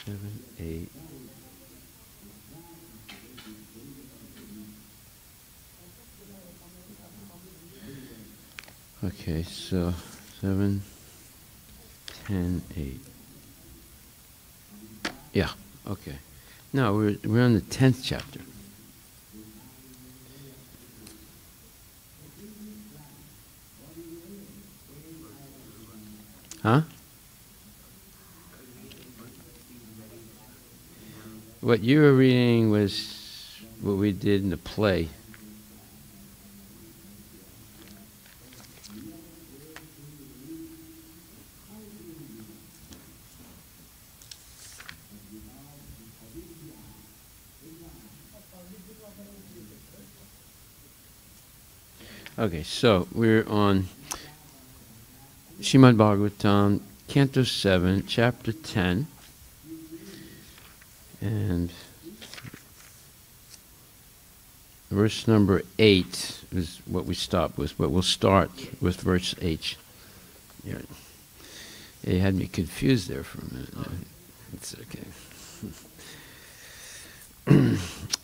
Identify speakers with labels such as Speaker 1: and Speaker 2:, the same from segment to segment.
Speaker 1: 7, 8. Okay, so 7, 10, 8. Yeah, okay. Now we're on the 10th chapter. Huh? What you were reading was what we did in the play. Okay, so we're on Srimad Bhagavatam, Canto 7, Chapter 10, and verse number 8 is what we stopped with, but we'll start with verse 8. Yeah. It had me confused there for a minute. It's okay.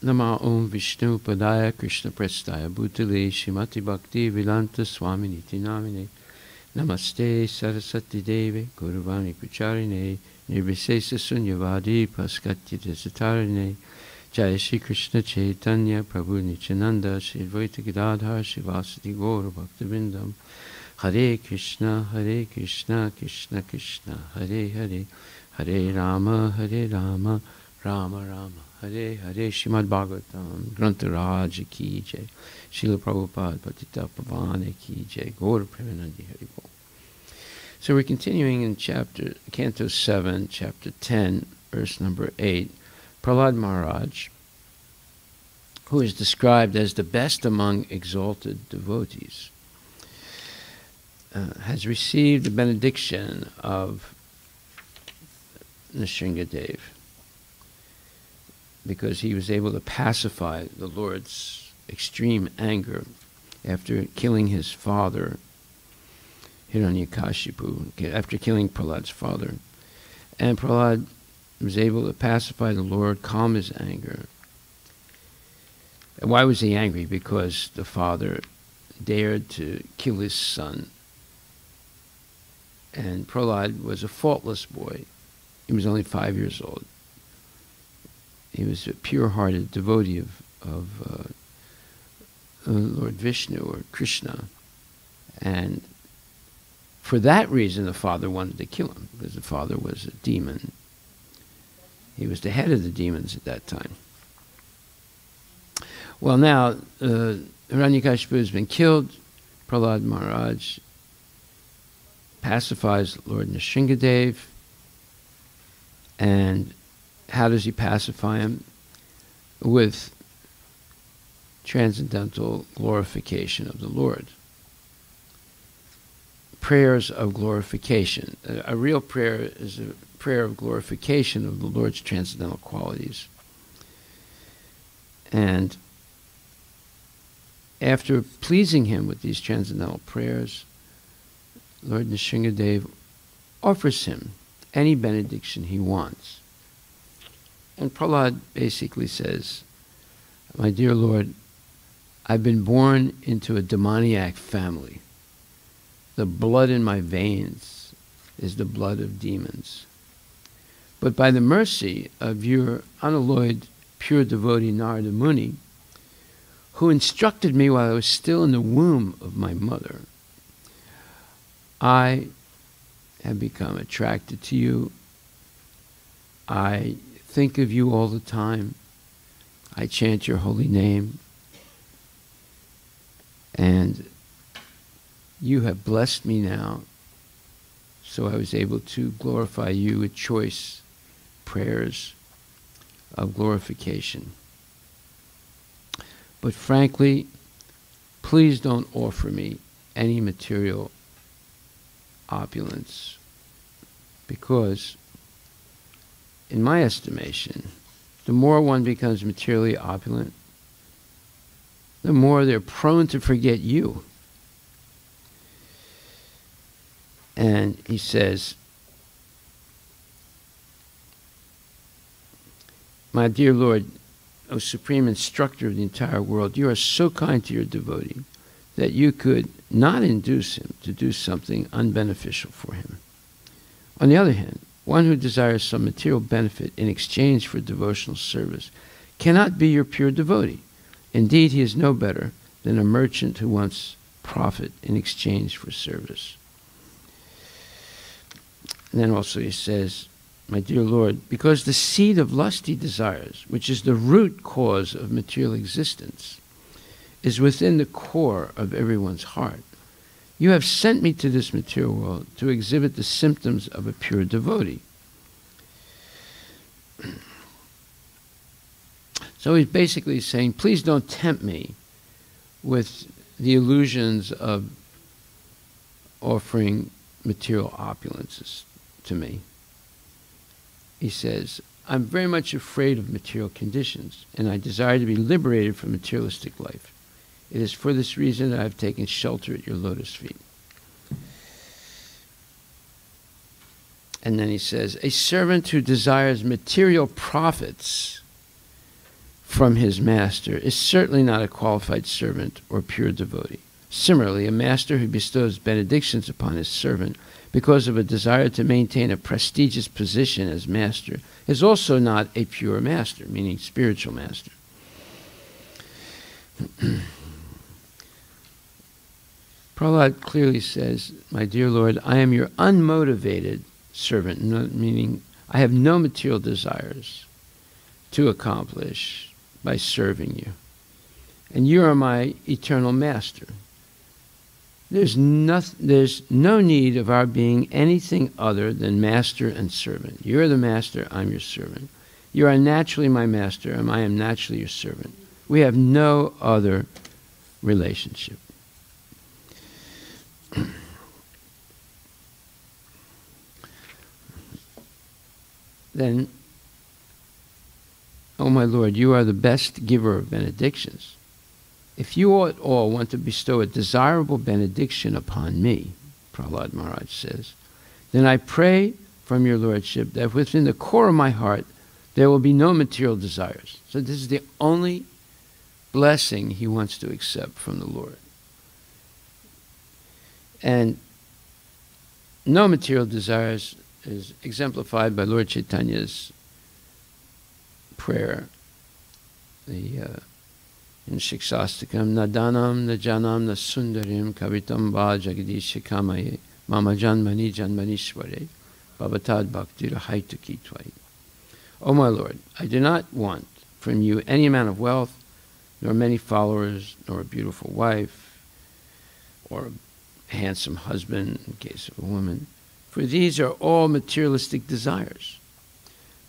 Speaker 1: Nama Om Vishnu Padaya Krishna Prestaya Bhutale Shrimati Bhakti Vedanta Swami Niti Namine Namaste Saraswati Devi Guruvani Kucharine Nirvisesa Sunyavadi Paskatya Desatarine Jaya Shri Krishna Chaitanya Prabhu Nityananda Shri Advaita Gadadhar Shivasati Gaura Bhaktivinoda Hare Krishna Krishna Krishna Hare Hare Hare Rama Rama Rama Hare Hare. Srimad Bhagavatam Grantha Raja Ki Jai, Srila Prabhupada Patita Pavane Ki Jai, Gaura Premanandi Haribol. So we're continuing in Canto 7, Chapter 10, verse number 8. Prahlad Maharaj, who is described as the best among exalted devotees, has received the benediction of Nrsingadev, because he was able to pacify the Lord's extreme anger after killing his father, Hiranyakashipu, after killing Prahlad's father. And Prahlad was able to pacify the Lord, calm his anger. And why was he angry? Because the father dared to kill his son. And Prahlad was a faultless boy. He was only 5 years old. He was a pure-hearted devotee of Lord Vishnu or Krishna. And for that reason, the father wanted to kill him, because the father was a demon. He was the head of the demons at that time. Well, now, Hiranyakashipu has been killed. Prahlad Maharaj pacifies Lord Nrsingadev. And how does he pacify him? With transcendental glorification of the Lord. Prayers of glorification. A real prayer is a prayer of glorification of the Lord's transcendental qualities. And after pleasing him with these transcendental prayers, Lord Nrsingadev offers him any benediction he wants. And Prahlad basically says, my dear Lord, I've been born into a demoniac family. The blood in my veins is the blood of demons. But by the mercy of your unalloyed, pure devotee Narada Muni, who instructed me while I was still in the womb of my mother, I have become attracted to you. I think of you all the time. I chant your holy name. And you have blessed me now, so I was able to glorify you with choice prayers of glorification. But frankly, please don't offer me any material opulence, because in my estimation, the more one becomes materially opulent, the more they're prone to forget you. And he says, My dear Lord, O Supreme Instructor of the entire world, you are so kind to your devotee that you could not induce him to do something unbeneficial for him. On the other hand, one who desires some material benefit in exchange for devotional service cannot be your pure devotee. Indeed, he is no better than a merchant who wants profit in exchange for service. And then also he says, my dear Lord, because the seed of lusty desires, which is the root cause of material existence, is within the core of everyone's heart, you have sent me to this material world to exhibit the symptoms of a pure devotee. So he's basically saying, please don't tempt me with the illusions of offering material opulences to me. He says, I'm very much afraid of material conditions, and I desire to be liberated from materialistic life. It is for this reason that I have taken shelter at your lotus feet. And then he says, a servant who desires material profits from his master is certainly not a qualified servant or pure devotee. Similarly, a master who bestows benedictions upon his servant because of a desire to maintain a prestigious position as master is also not a pure master, meaning spiritual master. Prahlad clearly says, my dear Lord, I am your unmotivated servant, meaning I have no material desires to accomplish by serving you. And you are my eternal master. There's no need of our being anything other than master and servant. You're the master, I'm your servant. You are naturally my master, and I am naturally your servant. We have no other relationship. Then, oh my Lord, you are the best giver of benedictions. If you at all want to bestow a desirable benediction upon me, Prahlad Maharaj says, then I pray from your Lordship that within the core of my heart there will be no material desires. So this is the only blessing he wants to accept from the Lord. And no material desires is exemplified by Lord Chaitanya's prayer, in Shiksastakam, Nadanam, Najanam, Nasundarim, Kavitam Ba Jagadish Kamaye, Mama Janmani Janmanishware, Bhavatad Bhakti Rahaituki Twai. O my Lord, I do not want from you any amount of wealth, nor many followers, nor a beautiful wife, or a handsome husband in case of a woman, for these are all materialistic desires.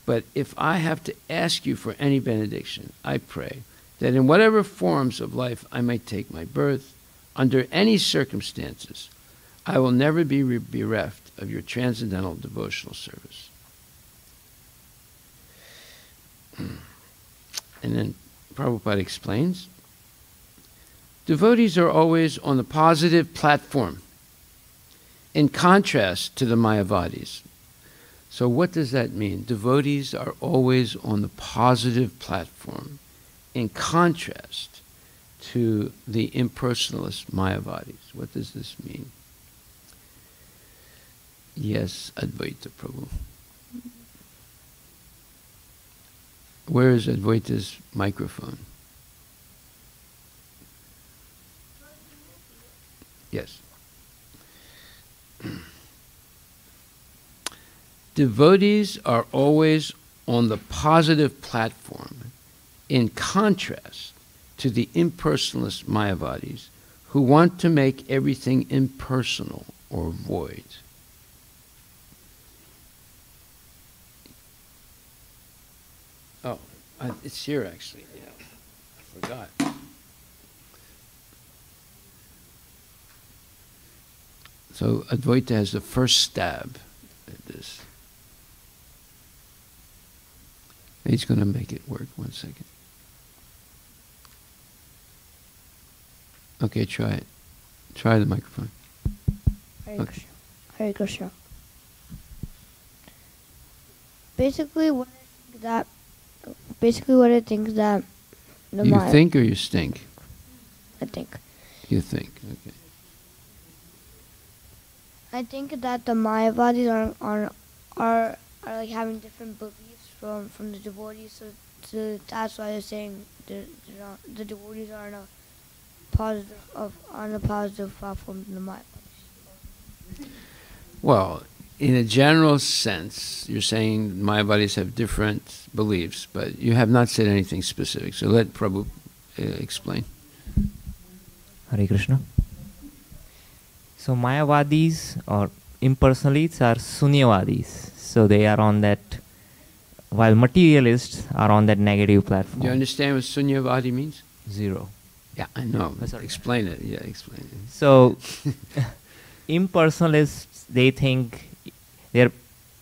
Speaker 1: But if I have to ask you for any benediction, I pray that in whatever forms of life I might take my birth, under any circumstances, I will never be bereft of your transcendental devotional service. And then Prabhupada explains, devotees are always on the positive platform, in contrast to the Mayavadis. So what does that mean? Devotees are always on the positive platform, in contrast to the impersonalist Mayavadis. What does this mean? Yes, Advaita Prabhu. Where is Advaita's microphone? Yes. Devotees are always on the positive platform, in contrast to the impersonalist Mayavadis who want to make everything impersonal or void. Oh, it's here actually. Yeah, I forgot. So Advaita has the first stab at this. He's going to make it work. 1 second. Okay, try it. Try the microphone. Okay.
Speaker 2: Hare Krishna. Basically, when I think that basically what I think is that the
Speaker 1: You think or you stink?
Speaker 2: I think.
Speaker 1: You think, okay.
Speaker 2: I think that the Mayavadis are like having different beliefs from the devotees, so that's why they're saying the devotees are on a positive platform than the Mayavadis.
Speaker 1: Well, in a general sense, you're saying Mayavadis have different beliefs, but you have not said anything specific. So let Prabhu explain.
Speaker 3: Hare Krishna. So Mayavadis or impersonalists are Sunyavadis. So they are on that, while materialists are on that negative platform.
Speaker 1: Do you understand what Sunyavadi means?
Speaker 3: Zero.
Speaker 1: Yeah, I know.
Speaker 3: Sorry.
Speaker 1: Explain it. Yeah, explain it.
Speaker 3: So impersonalists, they think they're,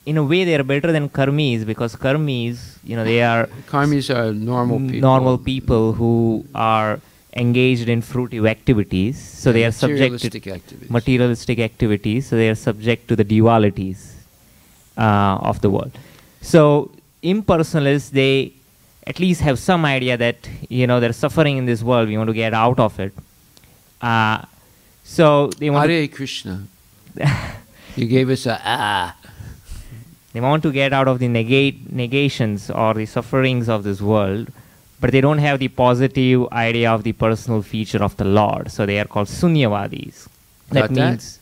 Speaker 3: in a way, they are better than karmis, because karmis, they are
Speaker 1: Karmis are
Speaker 3: normal people who are engaged in fruitive activities. So they are subject to materialistic activities. So they are subject to the dualities of the world. So impersonalists, they at least have some idea that there's suffering in this world. We want to get out of it. So they want
Speaker 1: Hare Krishna. You gave us a
Speaker 3: They want to get out of the negations or the sufferings of this world, but they don't have the positive idea of the personal feature of the Lord. So they are called Sunyavadis. That means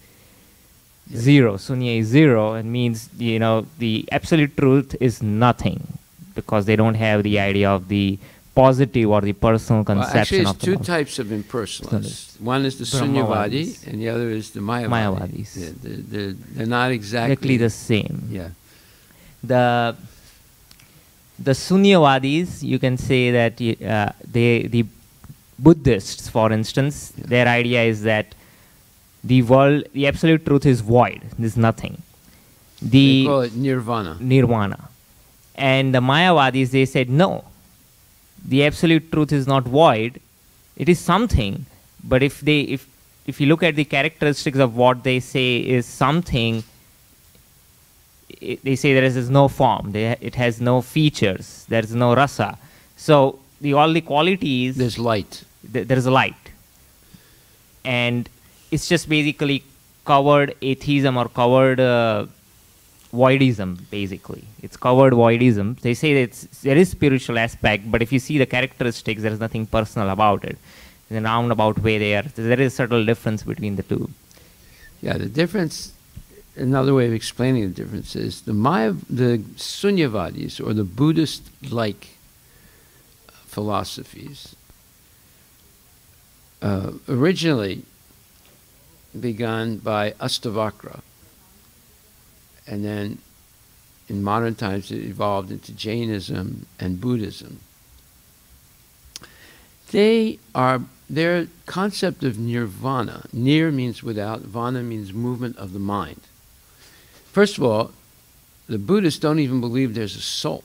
Speaker 3: zero. Sunya is zero. It means, the absolute truth is nothing, because they don't have the idea of the positive or the personal conception of the
Speaker 1: Actually,
Speaker 3: Lord.
Speaker 1: it's two types of impersonalists. One is the Sunyavadi, and the other is the Mayavadis. They're not exactly
Speaker 3: the same.
Speaker 1: Yeah.
Speaker 3: The Sunyavadis, you can say that the Buddhists, for instance, their idea is that the world, the absolute truth is void. There's nothing.
Speaker 1: They call it nirvana.
Speaker 3: Nirvana. And the Mayavadis, they said, no, the absolute truth is not void. It is something. But if you look at the characteristics of what they say is something, they say there is no form, it has no features, there is no rasa. So all the qualities...
Speaker 1: There's light.
Speaker 3: There is a light. And it's just basically covered atheism or covered voidism, basically. It's covered voidism. They say that there is spiritual aspect, but if you see the characteristics, there is nothing personal about it. In a roundabout way, there is a subtle difference between the two.
Speaker 1: Yeah, the difference... Another way of explaining the difference is the Sunyavadis, or the Buddhist-like philosophies, originally begun by Astavakra, and then in modern times it evolved into Jainism and Buddhism. Their concept of nirvana, nir means without, vana means movement of the mind. First of all, the Buddhists don't even believe there's a soul.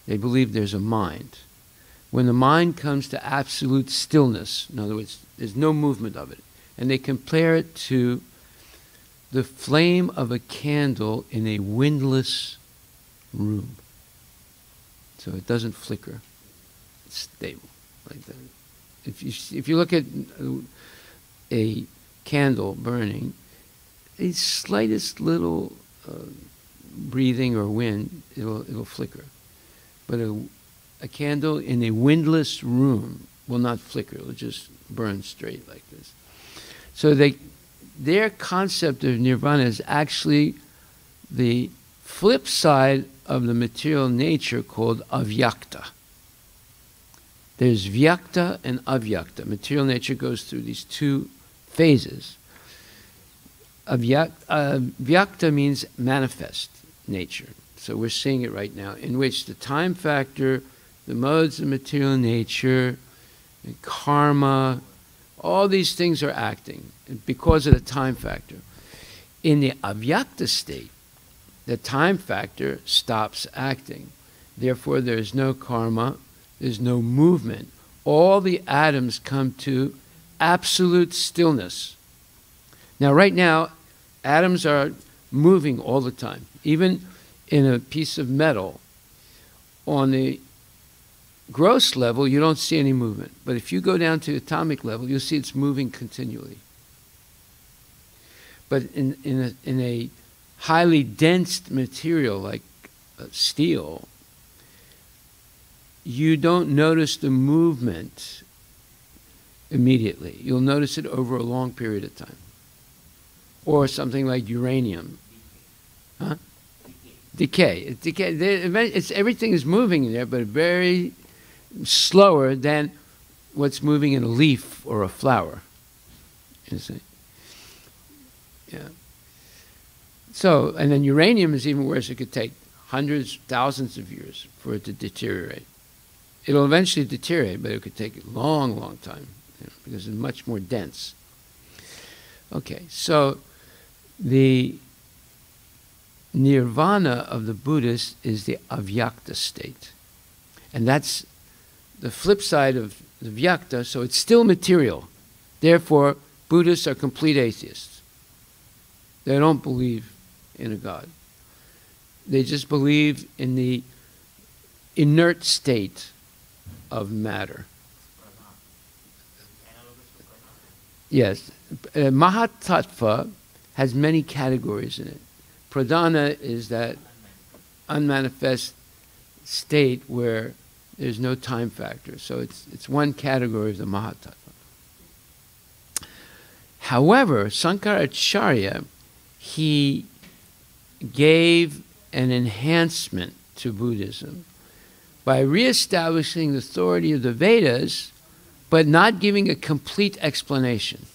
Speaker 1: They believe there's a mind. When the mind comes to absolute stillness, in other words, there's no movement of it, and they compare it to the flame of a candle in a windless room. So it doesn't flicker. It's stable like that. If you look at a candle burning, the slightest little breathing or wind, it'll flicker. But a candle in a windless room will not flicker. It'll just burn straight like this. So their concept of nirvana is actually the flip side of the material nature called avyakta. There's vyakta and avyakta. Material nature goes through these two phases. Vyakta means manifest nature. So we're seeing it right now, in which the time factor, the modes of material nature, and karma, all these things are acting because of the time factor. In the avyakta state, the time factor stops acting. Therefore, there's no karma, there's no movement. All the atoms come to absolute stillness. Now, right now, atoms are moving all the time. Even in a piece of metal, on the gross level, you don't see any movement. But if you go down to atomic level, you'll see it's moving continually. But in a highly dense material like steel, you don't notice the movement immediately. You'll notice it over a long period of time. Or something like uranium. Huh? Decay. Everything is moving in there, but very slower than what's moving in a leaf or a flower. You see? Yeah. So, and then uranium is even worse. It could take hundreds, thousands of years for it to deteriorate. It'll eventually deteriorate, but it could take a long, long time, because it's much more dense. Okay, so the nirvana of the Buddhist is the avyakta state. And that's the flip side of the vyakta, so it's still material. Therefore, Buddhists are complete atheists. They don't believe in a God. They just believe in the inert state of matter. Yes. Mahatattva has many categories in it. Pradhana is that unmanifest state where there's no time factor. So it's one category of the Mahatattva. However, Sankaracharya, he gave an enhancement to Buddhism by reestablishing the authority of the Vedas, but not giving a complete explanation.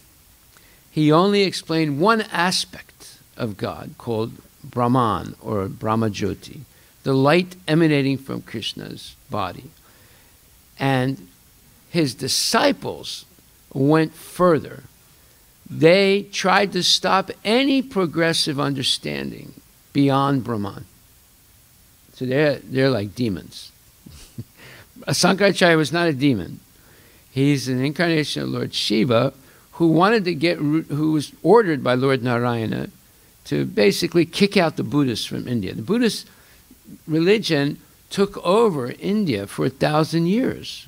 Speaker 1: He only explained one aspect of God called Brahman or Brahmajyoti, the light emanating from Krishna's body. And his disciples went further. They tried to stop any progressive understanding beyond Brahman. So they're like demons. Sankaracharya was not a demon. He's an incarnation of Lord Shiva who was ordered by Lord Narayana to basically kick out the Buddhists from India. The Buddhist religion took over India for 1,000 years,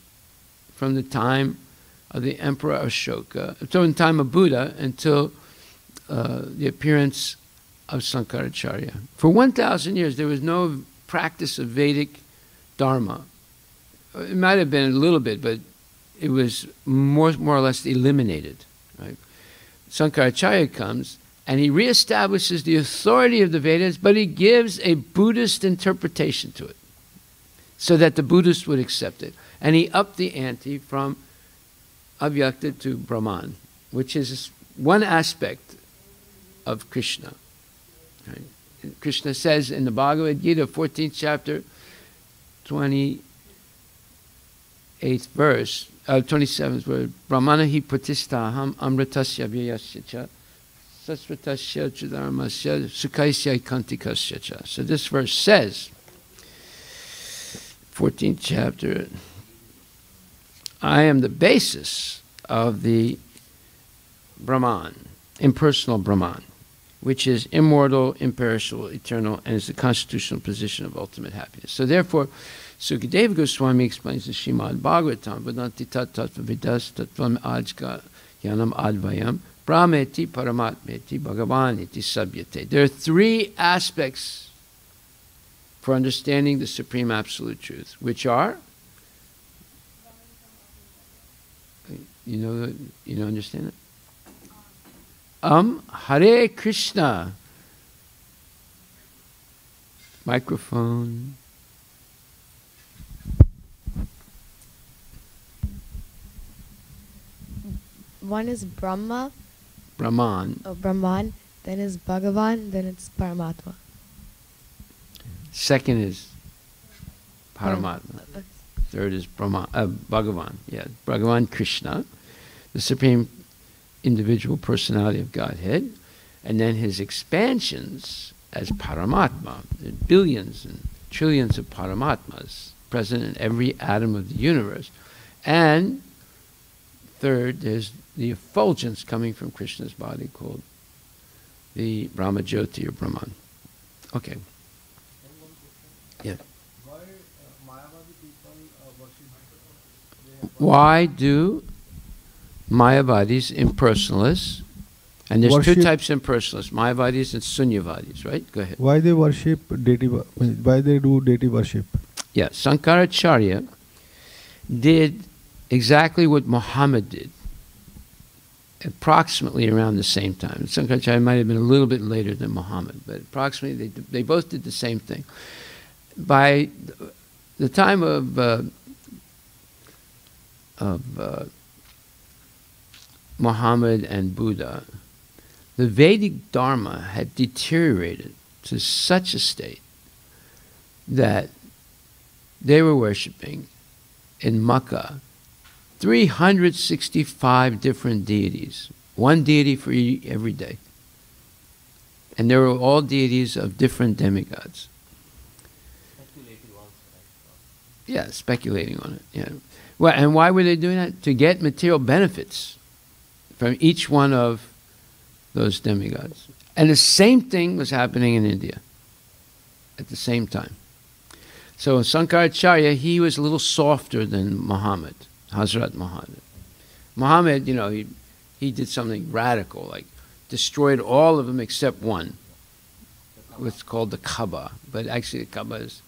Speaker 1: from the time of the Emperor Ashoka, from the time of Buddha until the appearance of Sankaracharya. For 1,000 years, there was no practice of Vedic Dharma. It might have been a little bit, but it was more or less eliminated. Right? Sankaracharya comes, and he reestablishes the authority of the Vedas, but he gives a Buddhist interpretation to it, so that the Buddhists would accept it. And he upped the ante from Avyakta to Brahman, which is one aspect of Krishna. Right? Krishna says in the Bhagavad Gita, 14th chapter, 28th verse, 27th verse, Brahmana hi pratistaham amritasya vyayasya cha sasvatasya chudharmasya sukhaisya kantikasya cha. So this verse says, 14th chapter, I am the basis of the Brahman, impersonal Brahman, which is immortal, imperishable, eternal, and is the constitutional position of ultimate happiness. So therefore, Sukadeva Goswami explains in Srimad Bhavatham, Vedanti tat tattva vidas tattvam ajka yanam advayam brahmeti paramatmeti bhagavaniti sabhyate. There are three aspects for understanding the Supreme Absolute Truth, which are, you understand it? Hare Krishna. Microphone.
Speaker 4: One is Brahma.
Speaker 1: Brahman.
Speaker 4: Oh, Brahman. Then is Bhagavan. Then it's Paramatma.
Speaker 1: Second is Paramatma.
Speaker 4: Okay.
Speaker 1: Third is Bhagavan. Yeah, Bhagavan Krishna, the Supreme Individual Personality of Godhead, and then his expansions as Paramatma. There are billions and trillions of Paramatmas present in every atom of the universe. And third, there's the effulgence coming from Krishna's body called the Brahmajyoti or Brahman. Okay. Yeah.
Speaker 5: Why
Speaker 1: Why do Mayavadis, impersonalists, and there's two types of impersonalists, Mayavadis and Sunyavadis, right? Go ahead.
Speaker 5: Why they worship deity? Why they do deity worship?
Speaker 1: Yeah, Sankaracharya did exactly what Muhammad did, approximately around the same time. Sankaracharya might have been a little bit later than Muhammad, but approximately they both did the same thing. By the time of Muhammad and Buddha, the Vedic Dharma had deteriorated to such a state that they were worshipping in Makkah 365 different deities, one deity for every day. And they were all deities of different demigods. Yeah, speculating on it. Yeah. Well, and why were they doing that? To get material benefits from each one of those demigods. And the same thing was happening in India at the same time. So Sankaracharya, he was a little softer than Muhammad, Hazrat Muhammad. Muhammad, he did something radical, like destroyed all of them except one, what's called the Kaaba. But actually the Kaaba is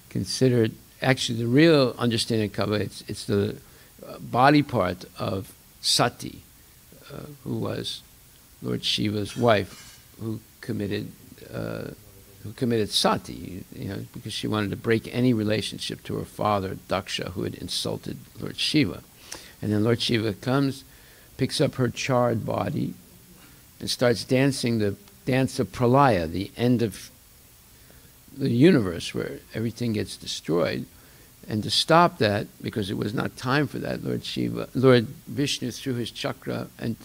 Speaker 1: considered, actually the real understanding of Kaaba, it's the body part of Sati, who was Lord Shiva's wife, who committed sati, because she wanted to break any relationship to her father, Daksha, who had insulted Lord Shiva. And then Lord Shiva comes, picks up her charred body, and starts dancing the dance of Pralaya, the end of the universe where everything gets destroyed. And to stop that, because it was not time for that, Lord Vishnu threw his chakra and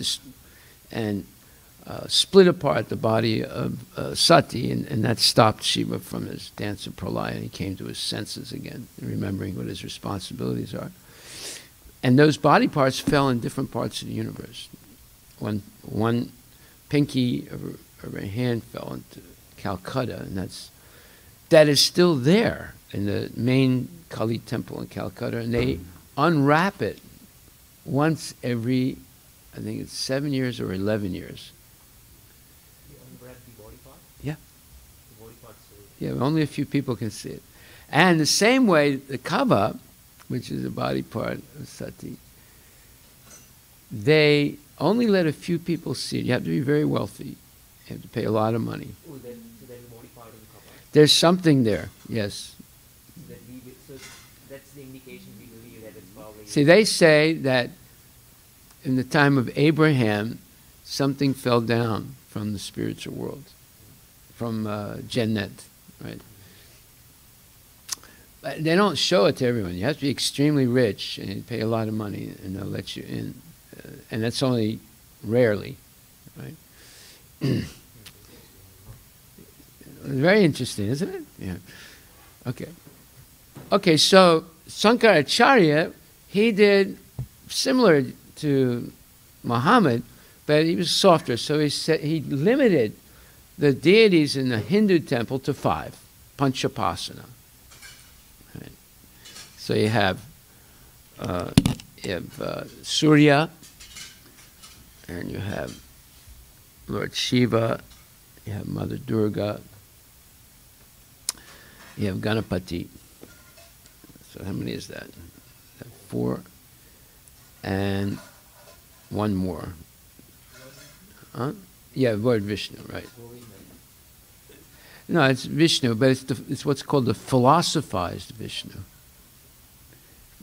Speaker 1: split apart the body of Sati, and that stopped Shiva from his dance of Pralaya, and he came to his senses again, remembering what his responsibilities are. And those body parts fell in different parts of the universe. One pinky of her hand fell into Calcutta, and that is still there in the main Kali temple in Calcutta, and they unwrap it once every, I think it's 7 years or 11 years. Yeah. Yeah, only a few people can see it. And the same way, the Kaaba, which is a body part of Sati, they only let a few people see it. You have to be very wealthy. You have to pay a lot of money.
Speaker 3: Oh, so there's a body part in the Kaaba.
Speaker 1: There's something there, yes.
Speaker 3: So that's the indication we believe that it's probably...
Speaker 1: See, they say that in the time of Abraham, something fell down from the spiritual world, from Jannat, right? But they don't show it to everyone. You have to be extremely rich and pay a lot of money, and they'll let you in. And that's only rarely, right? Very interesting, isn't it? Yeah. Okay. Okay, so Sankaracharya, he did similar to Muhammad, but he was softer. So he limited the deities in the Hindu temple to 5, Panchapasana. Right. So you have Surya, and you have Lord Shiva, you have Mother Durga, you have Ganapati. So how many is that? 4. And one more. Huh? Yeah, Lord Vishnu, right. No, it's Vishnu, but it's what's called the philosophized Vishnu.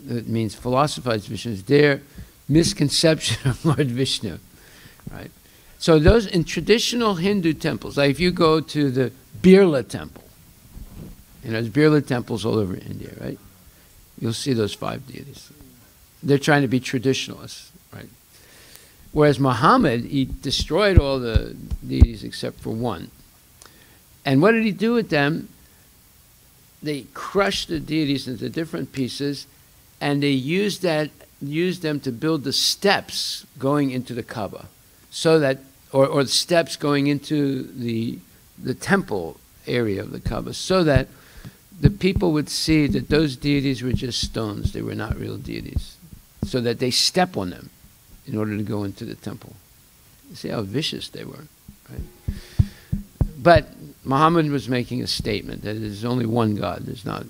Speaker 1: It means philosophized Vishnu. It's their misconception of Lord Vishnu, right? So those in traditional Hindu temples, like if you go to the Birla temple, there's Birla temples all over India, right? You'll see those 5 deities. They're trying to be traditionalists, right? Whereas Muhammad, he destroyed all the deities except for one. And what did he do with them? They crushed the deities into different pieces, and they used them to build the steps going into the Kaaba, so that, or the steps going into the temple area of the Kaaba, so that the people would see that those deities were just stones. They were not real deities. So that they step on them in order to go into the temple. You see how vicious they were, right? But Muhammad was making a statement that there's only one God. There's not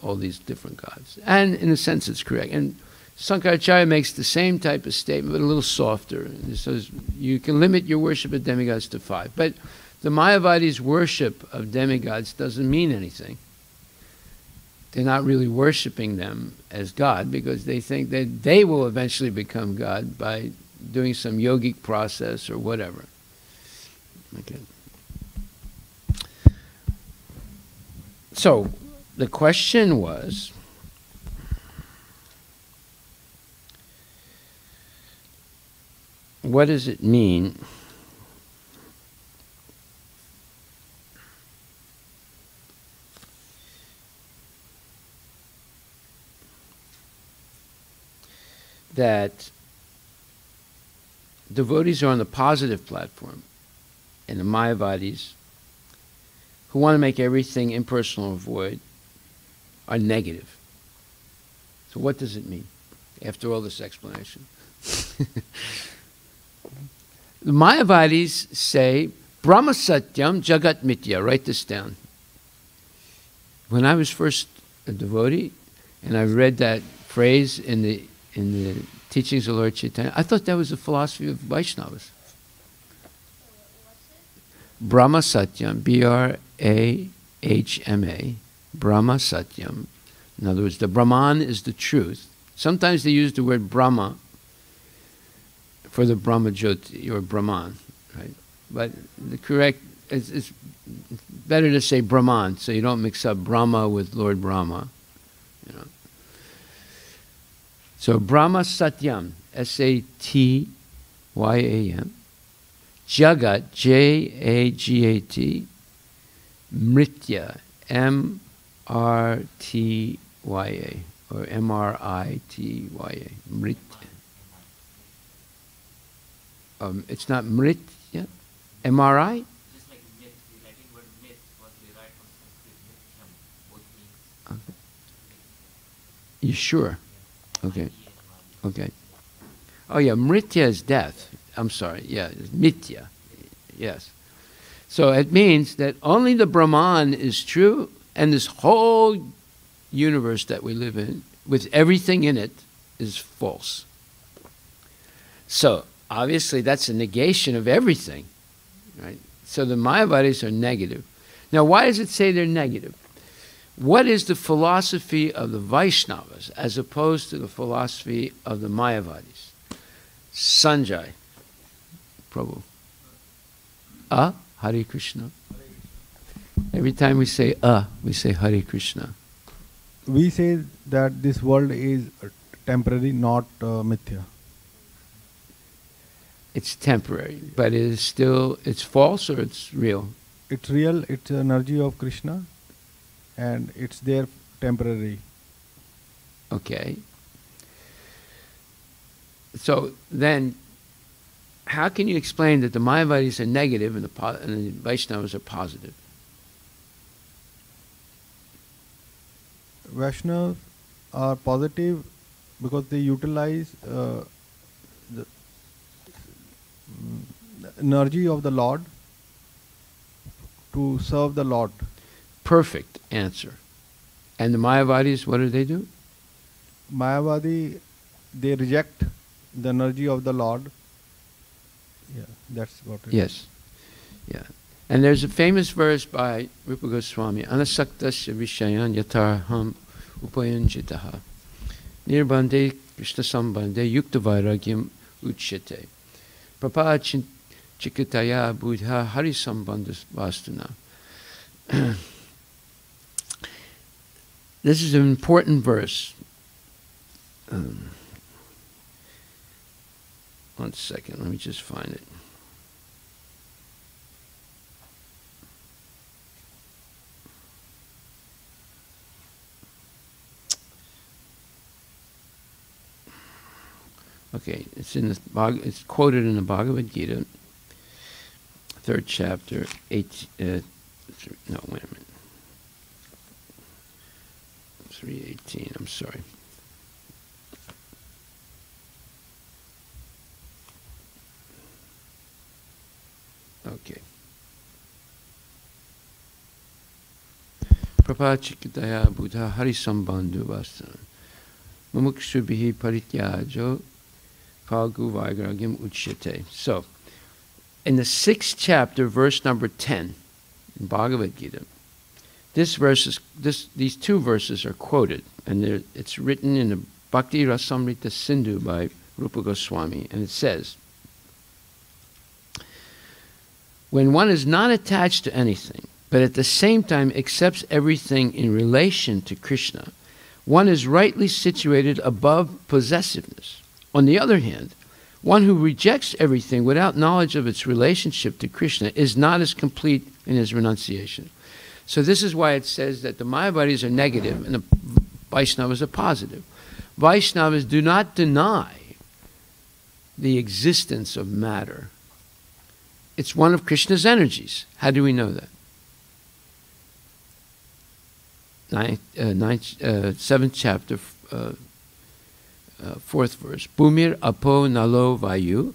Speaker 1: all these different gods. And in a sense, it's correct. And Sankaracharya makes the same type of statement, but a little softer. He says you can limit your worship of demigods to 5. But the Mayavadis' worship of demigods doesn't mean anything. They're not really worshiping them as God because they think that they will eventually become God by doing some yogic process or whatever. Okay. So the question was, what does it mean that devotees are on the positive platform and the Mayavadis, who want to make everything impersonal and void, are negative? So what does it mean after all this explanation? The Mayavadis say, Brahma Satyam Jagat Mitya. Write this down. When I was first a devotee, and I read that phrase in the teachings of Lord Chaitanya, I thought that was the philosophy of Vaishnavas. Brahma Satyam, B-R-A-H-M-A, Brahma Satyam. In other words, the Brahman is the truth. Sometimes they use the word Brahma for the Brahma Jyoti or Brahman, right? But the correct, it's better to say Brahman, so you don't mix up Brahma with Lord Brahma, you know. So Brahma Satyam, S-A-T-Y-A-M, Jagat, J-A-G-A-T, Mritya, M-R-T-Y-A, or M-R-I-T-Y-A, Mritya. It's not Mritya, M-R-I?
Speaker 3: Just like myth, the Latin word myth was derived from Sanskrit, both means.
Speaker 1: Okay. You sure? Okay. Okay. Oh yeah, Mritya is death. I'm sorry. Yeah, it's Mitya. Yes. So it means that only the Brahman is true, and this whole universe that we live in, with everything in it, is false. So obviously that's a negation of everything, right? So the Mayavadis are negative. Now why does it say they're negative? What is the philosophy of the Vaishnavas as opposed to the philosophy of the Mayavadis? Sanjay Prabhu. Hare Krishna. Every time we say we say Hare Krishna.
Speaker 5: We say that this world is temporary, not mithya.
Speaker 1: It's temporary, but it is still, it's false or it's real?
Speaker 5: It's real, it's energy of Krishna, and it's there temporary.
Speaker 1: Okay. So then, how can you explain that the Mayavadis are negative and the Vaishnavas are positive?
Speaker 5: Vaishnavas are positive because they utilize the energy of the Lord to serve the Lord.
Speaker 1: Perfect answer. And the Mayavadis, what do?
Speaker 5: Mayavadi, they reject the energy of the Lord. Yeah, that's what it is.
Speaker 1: Yes. Yeah. And there's a famous verse by Rupa Goswami, Anasaktasya Vishayan Yatarham Upayanjitaha Nirbande Krishna Sambande Yukta Vairagyam Uchyate Prapa Chikataya Buddha Hari Sambandha Vastuna. This is an important verse. One second, let me just find it. Okay, it's it's quoted in the Bhagavad Gita, 3rd chapter, no, wait a minute. 318, I'm sorry. Okay. Prapachikitaya buddha harisambandhu vasana. Mumukshubhihi parityajo phalgu vairagam uchyate. So, in the 6th chapter, verse number 10, in Bhagavad Gita, these two verses are quoted, and it's written in the Bhakti Rasamrita Sindhu by Rupa Goswami, and it says, when one is not attached to anything, but at the same time accepts everything in relation to Krishna, one is rightly situated above possessiveness. On the other hand, one who rejects everything without knowledge of its relationship to Krishna is not as complete in his renunciation. So this is why it says that the Mayavadis are negative and the Vaishnavas are positive. Vaishnavas do not deny the existence of matter. It's one of Krishna's energies. How do we know that? 7th chapter, 4th verse. Bhumir apo nalo vayu.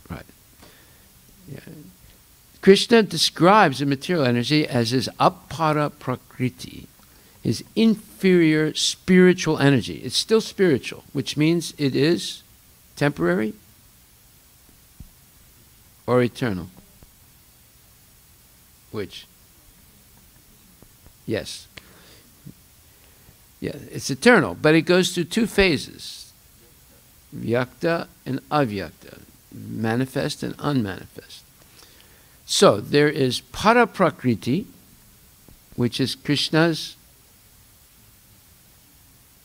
Speaker 1: Right. Yeah. Krishna describes the material energy as his apara prakriti, his inferior spiritual energy. It's still spiritual, which means it is temporary or eternal. Which? Yes. Yeah, it's eternal, but it goes through two phases. Vyakta and avyakta. Manifest and unmanifest. So, there is para prakriti, which is Krishna's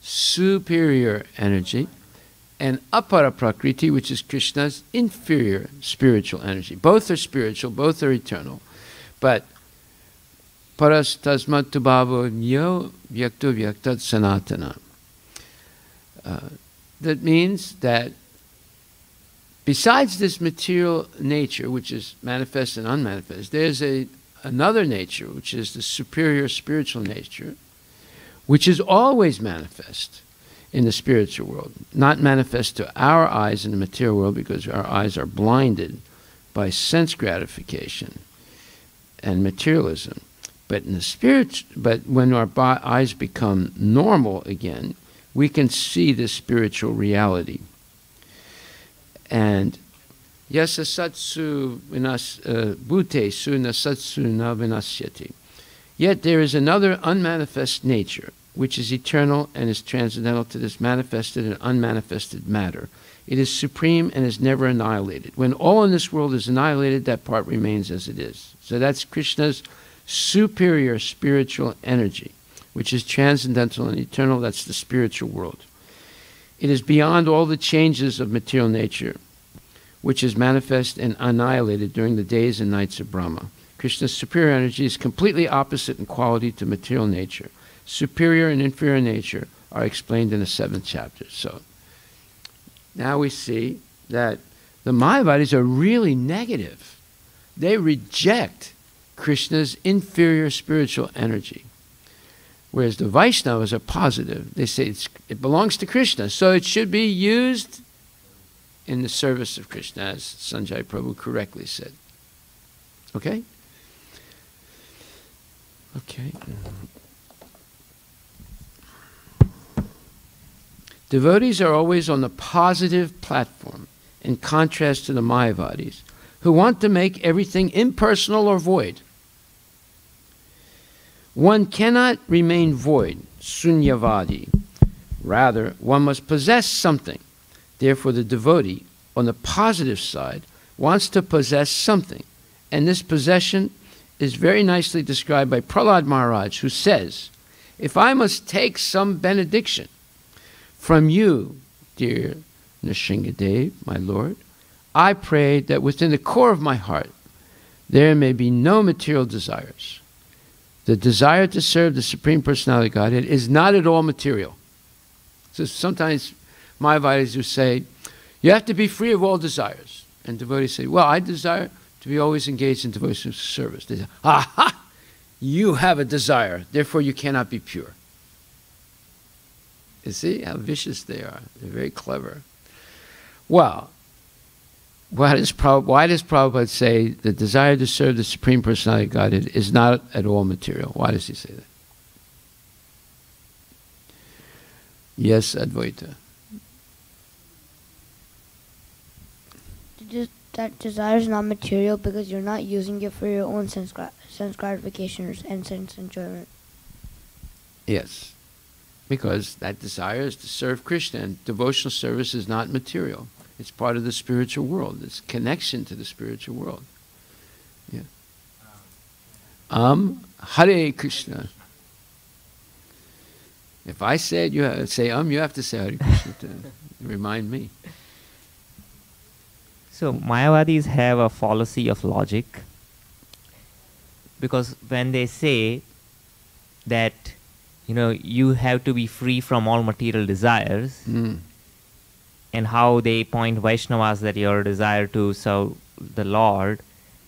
Speaker 1: superior energy, and apara prakriti, which is Krishna's inferior spiritual energy. Both are spiritual, both are eternal. But paras tasmat tubhavo yo vyakto vyaktat sanatana. That means that besides this material nature, which is manifest and unmanifest, there's another nature, which is the superior spiritual nature, which is always manifest in the spiritual world. Not manifest to our eyes in the material world because our eyes are blinded by sense gratification and materialism. But in the but when our eyes become normal again, we can see this spiritual reality. And yasa satsu bhute su nasatsu na vinasyati. Yet there is another unmanifest nature, which is eternal and is transcendental to this manifested and unmanifested matter. It is supreme and is never annihilated. When all in this world is annihilated, that part remains as it is. So that's Krishna's superior spiritual energy, which is transcendental and eternal. That's the spiritual world. It is beyond all the changes of material nature, which is manifest and annihilated during the days and nights of Brahma. Krishna's superior energy is completely opposite in quality to material nature. Superior and inferior nature are explained in the 7th chapter. So now we see that the Mayavadis are really negative. They reject Krishna's inferior spiritual energy. Whereas the Vaishnavas are positive. They say it belongs to Krishna, so it should be used in the service of Krishna, as Sanjay Prabhu correctly said. Okay? Okay. Devotees are always on the positive platform, in contrast to the Mayavadis, who want to make everything impersonal or void. One cannot remain void, sunyavadi. Rather, one must possess something. Therefore, the devotee, on the positive side, wants to possess something. And this possession is very nicely described by Prahlad Maharaj, who says, if I must take some benediction from you, dear Nrsingadev, my Lord, I pray that within the core of my heart there may be no material desires. The desire to serve the Supreme Personality of Godhead is not at all material. So sometimes Mayavadis who say, you have to be free of all desires. And devotees say, well, I desire to be always engaged in devotional service. They say, aha! You have a desire, therefore you cannot be pure. You see how vicious they are. They're very clever. Well, why does Prabhupada say the desire to serve the Supreme Personality of Godhead is not at all material? Why does he say that? Yes, Advaita.
Speaker 2: That desire is not material because you're not using it for your own sense gratification and sense enjoyment.
Speaker 1: Yes. Because that desire is to serve Krishna, and devotional service is not material. It's part of the spiritual world. It's connection to the spiritual world. Yeah. Hare Krishna. If I said you have to say you have to say Hare Krishna to remind me.
Speaker 3: So Mayavadis have a fallacy of logic, because when they say that, you have to be free from all material desires, and how they point Vaishnavas that your desire to serve the Lord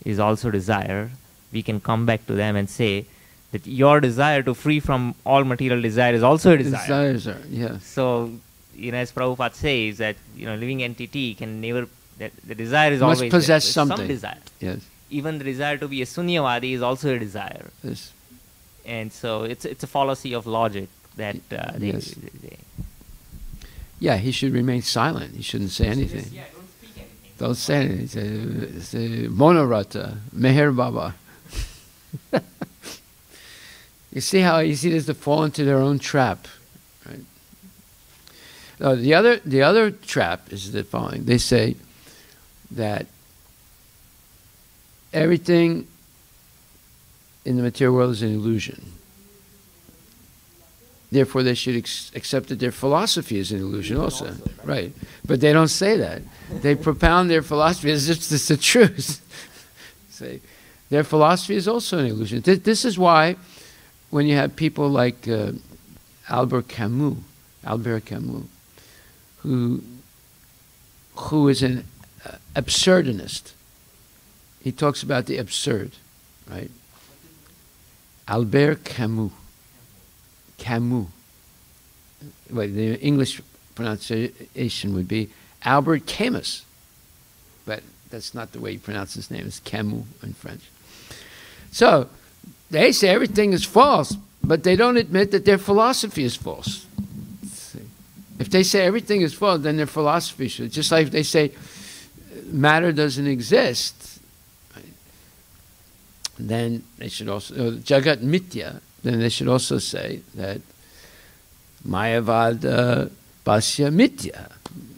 Speaker 3: is also desire, we can come back to them and say that your desire to free from all material desire is also a desire.
Speaker 1: Desires are, yes.
Speaker 3: So, as Prabhupada says, that living entity can never, that the desire is
Speaker 1: must
Speaker 3: always
Speaker 1: possess
Speaker 3: there.
Speaker 1: something.
Speaker 3: Some desire.
Speaker 1: Yes.
Speaker 3: Even the desire to be a Sunyavadi is also a desire.
Speaker 1: Yes.
Speaker 3: And so it's a fallacy of logic that
Speaker 1: Yes. Yeah, he should remain silent. He shouldn't say anything.
Speaker 3: Yeah, don't speak anything.
Speaker 1: Don't say anything. Say Monorata, Meher Baba. You see how easy it is to fall into their own trap, right? The other trap is the following. They say that everything in the material world is an illusion. Therefore, they should accept that their philosophy is an illusion also. Right. But they don't say that. They propound their philosophy as if it's the truth. Say, their philosophy is also an illusion. This is why when you have people like Albert Camus, who is an absurdist. He talks about the absurd, right? Albert Camus. Well, the English pronunciation would be Albert Camus, but that's not the way you pronounce his name. It's Camus in French. So they say everything is false, but they don't admit that their philosophy is false. If they say everything is false, then their philosophy should. Just like if they say matter doesn't exist, right, then they should also, Jagat Mithya, then they should also say that Mayavada Pasya Mithya,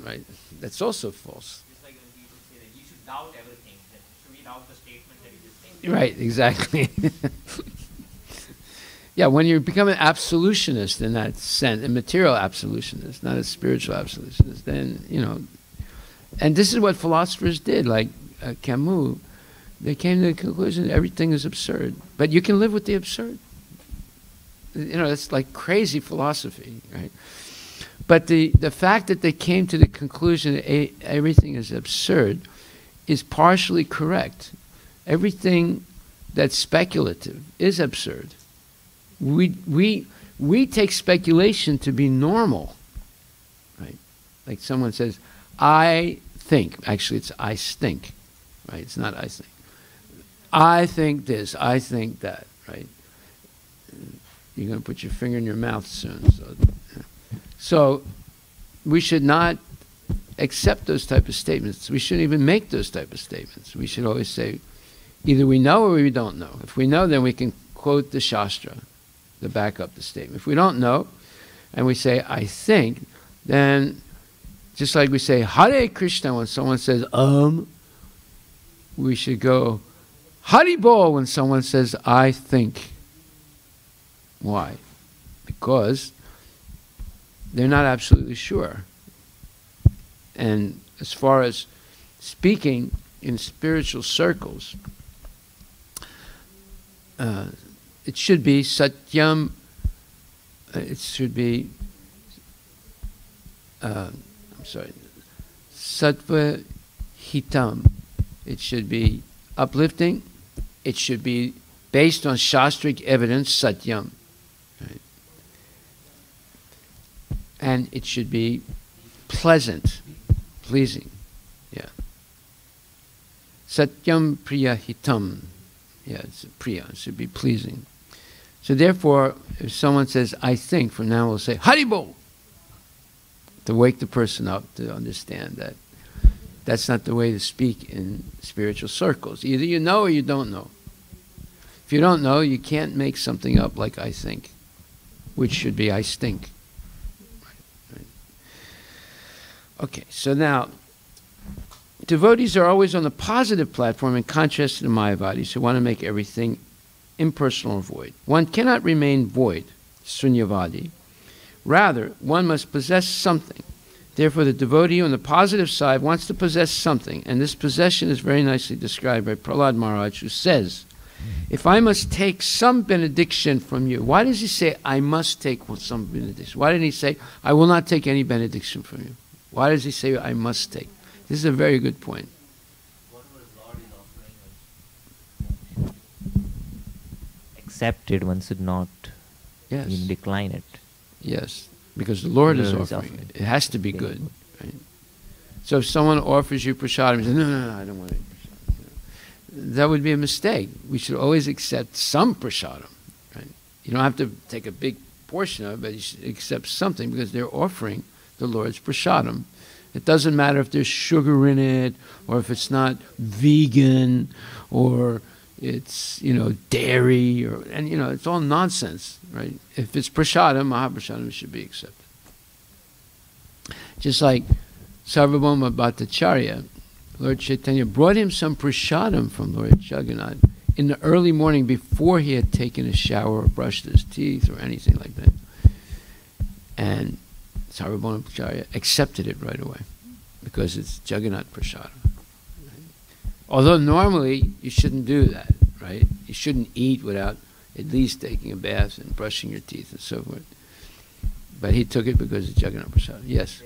Speaker 1: right? That's also false.
Speaker 3: Just like when people say that you should doubt everything, then should we doubt the statement that you just made?
Speaker 1: Right, exactly. Yeah, when you become an absolutionist in that sense, a material absolutionist, not a spiritual absolutionist, then, and this is what philosophers did, like Camus. They came to the conclusion that everything is absurd. But you can live with the absurd. It's like crazy philosophy, right? But the fact that they came to the conclusion that everything is absurd is partially correct. Everything that's speculative is absurd. We take speculation to be normal, right? Like someone says, I think. Actually, it's I stink, right? It's not I think. I think this, I think that, right? You're going to put your finger in your mouth soon. So we should not accept those type of statements. We shouldn't even make those type of statements. We should always say, either we know or we don't know. If we know, then we can quote the Shastra to back up the statement. If we don't know, and we say, I think, then just like we say, Hare Krishna when someone says, we should go, Hari Bol when someone says, I think. Why? Because they're not absolutely sure. And as far as speaking in spiritual circles, it should be satyam, it should be, sattva hitam. It should be uplifting, it should be based on shastric evidence, satyam. Right? And it should be pleasant, pleasing. Yeah. Satyam priya hitam. Yeah, it's priya. It should be pleasing. So therefore, if someone says, I think, from now we'll say, Haribo! To wake the person up to understand that that's not the way to speak in spiritual circles. Either you know or you don't know. If you don't know, you can't make something up like I think, which should be I stink. Right. Okay, so now, devotees are always on the positive platform in contrast to the Mayavadis who want to make everything impersonal or void. One cannot remain void, sunyavadi. Rather, one must possess something. Therefore, the devotee on the positive side wants to possess something, and this possession is very nicely described by Prahlad Maharaj, who says, if I must take some benediction from you, why does he say, I must take some benediction? Why didn't he say, I will not take any benediction from you? Why does he say, I must take? This is a very good point.
Speaker 3: Accepted, one should not
Speaker 1: Yes.
Speaker 3: decline it.
Speaker 1: Yes, because the Lord is offering it. It has to be good. Right? So if someone offers you prasadam, you say, no, I don't want it. That would be a mistake. We should always accept some prasadam. Right? You don't have to take a big portion of it, but you should accept something because they're offering the Lord's prasadam. It doesn't matter if there's sugar in it, or if it's not vegan, or it's, dairy, and it's all nonsense, right? If it's prasadam, Mahaprasadam should be accepted. Just like Sarvabhauma Bhattacharya, Lord Chaitanya brought him some prasadam from Lord Jagannath in the early morning before he had taken a shower or brushed his teeth or anything like that. And Sarvabhauma Bhattacharya accepted it right away because it's Jagannath prasadam. Although normally you shouldn't do that, right? You shouldn't eat without at least taking a bath and brushing your teeth and so forth. But he took it because it's Jagannath Prasad. Yes?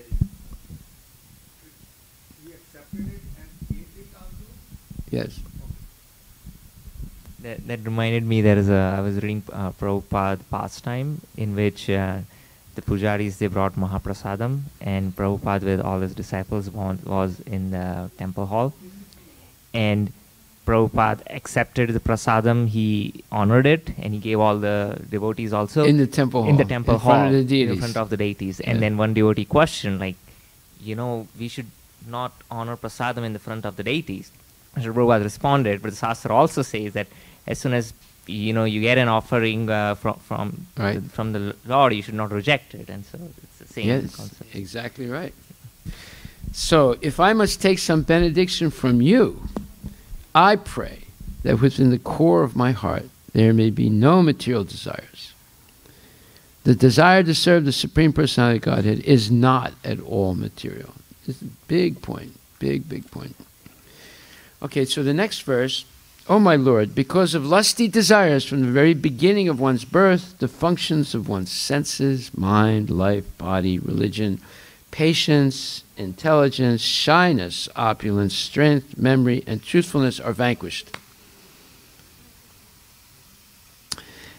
Speaker 5: He accepted it and ate it also?
Speaker 1: Yes.
Speaker 3: That reminded me, I was reading Prabhupada pastime in which the pujaris, they brought Mahaprasadam, and Prabhupada with all his disciples was in the temple hall. And Prabhupada accepted the prasadam, he honored it, and he gave all the devotees also.
Speaker 1: In the temple hall.
Speaker 3: In the temple hall.
Speaker 1: Front of the deities.
Speaker 3: In front of the deities.
Speaker 1: Yeah.
Speaker 3: And then one devotee questioned, we should not honor prasadam in the front of the deities. And Prabhupada responded, but the Shastra also says that as soon as you get an offering from the Lord, you should not reject it. And so it's the same concept.
Speaker 1: Exactly right. So, if I must take some benediction from you, I pray that within the core of my heart there may be no material desires. The desire to serve the Supreme Personality of Godhead is not at all material. It's a big point, big point. Okay, so the next verse, O my Lord, because of lusty desires from the very beginning of one's birth, the functions of one's senses, mind, life, body, religion, patience, intelligence, shyness, opulence, strength, memory, and truthfulness are vanquished.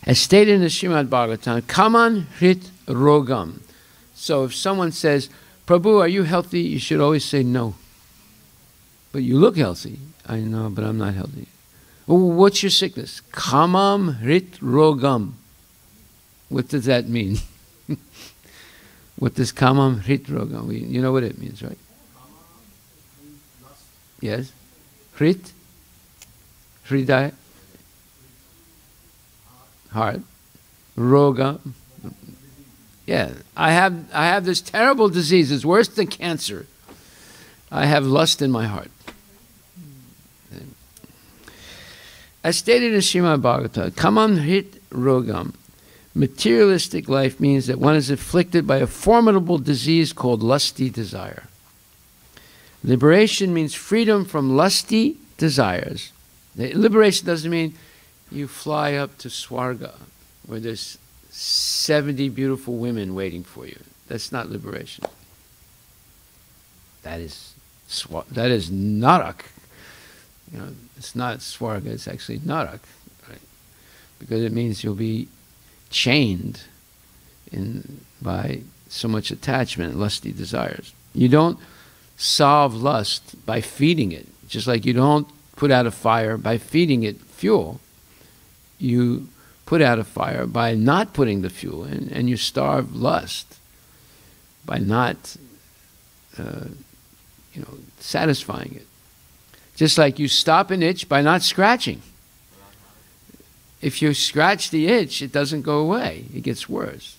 Speaker 1: As stated in the Srimad Bhavatham, Kaman Hrit Rogam. So if someone says, Prabhu, are you healthy? You should always say no. But you look healthy. I know, but I'm not healthy. Oh, what's your sickness? Kamam Hrit Rogam. What does that mean? What does kamam hrit rogam? You know what it means, right? Yes? Hrit? Hridaya? Heart. Roga? Yeah. I have this terrible disease. It's worse than cancer. I have lust in my heart. As stated in Srimad Bhagavatam, kamam hrit rogam. Materialistic life means that one is afflicted by a formidable disease called lusty desire. Liberation means freedom from lusty desires. Liberation doesn't mean you fly up to Swarga where there's 70 beautiful women waiting for you. That's not liberation. That is narak, It's not Swarga, it's actually Narak, right? Because it means you'll be chained by so much attachment and lusty desires. You don't solve lust by feeding it, just like you don't put out a fire by feeding it fuel. You put out a fire by not putting the fuel in, and you starve lust by not satisfying it. Just like you stop an itch by not scratching. If you scratch the itch, it doesn't go away. It gets worse.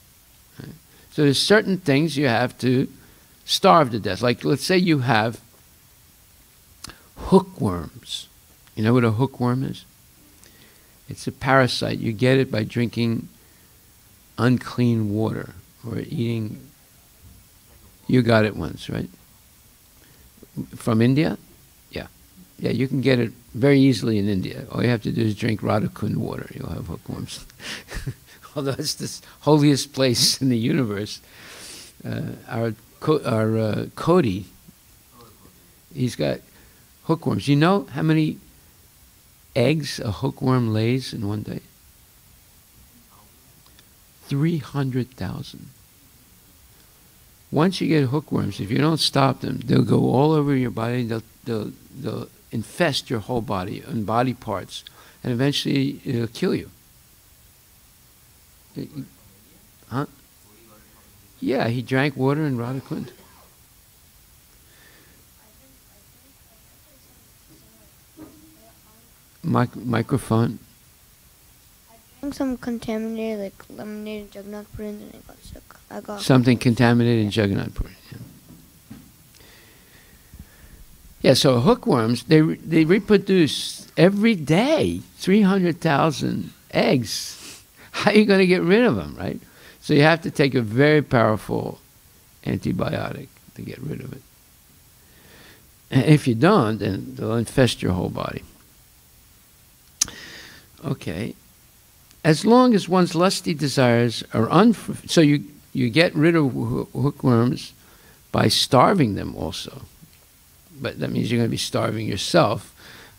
Speaker 1: Right? So there's certain things you have to starve to death. Like, let's say you have hookworms. You know what a hookworm is? It's a parasite. You get it by drinking unclean water or eating. You got it once, right? From India? Yeah. Yeah, you can get it very easily in India. All you have to do is drink Radhakund water. You'll have hookworms. Although it's the holiest place in the universe. Our Cody, he's got hookworms. You know how many eggs a hookworm lays in one day? 300,000. Once you get hookworms, if you don't stop them, they'll go all over your body. They'll infest your whole body and body parts, and eventually it'll kill you. Huh? Yeah, he drank water in Radhakund. Microphone.
Speaker 2: I drank some contaminated, like lemonade and Jagannath Puri, and I got sick. I got
Speaker 1: Something contaminated in Jagannath Puri. Yeah, so hookworms, they reproduce every day, 300,000 eggs. How are you going to get rid of them, right? So you have to take a very powerful antibiotic to get rid of it. And if you don't, then they'll infest your whole body. Okay. As long as one's lusty desires are so you get rid of hookworms by starving them also. But that means you're going to be starving yourself.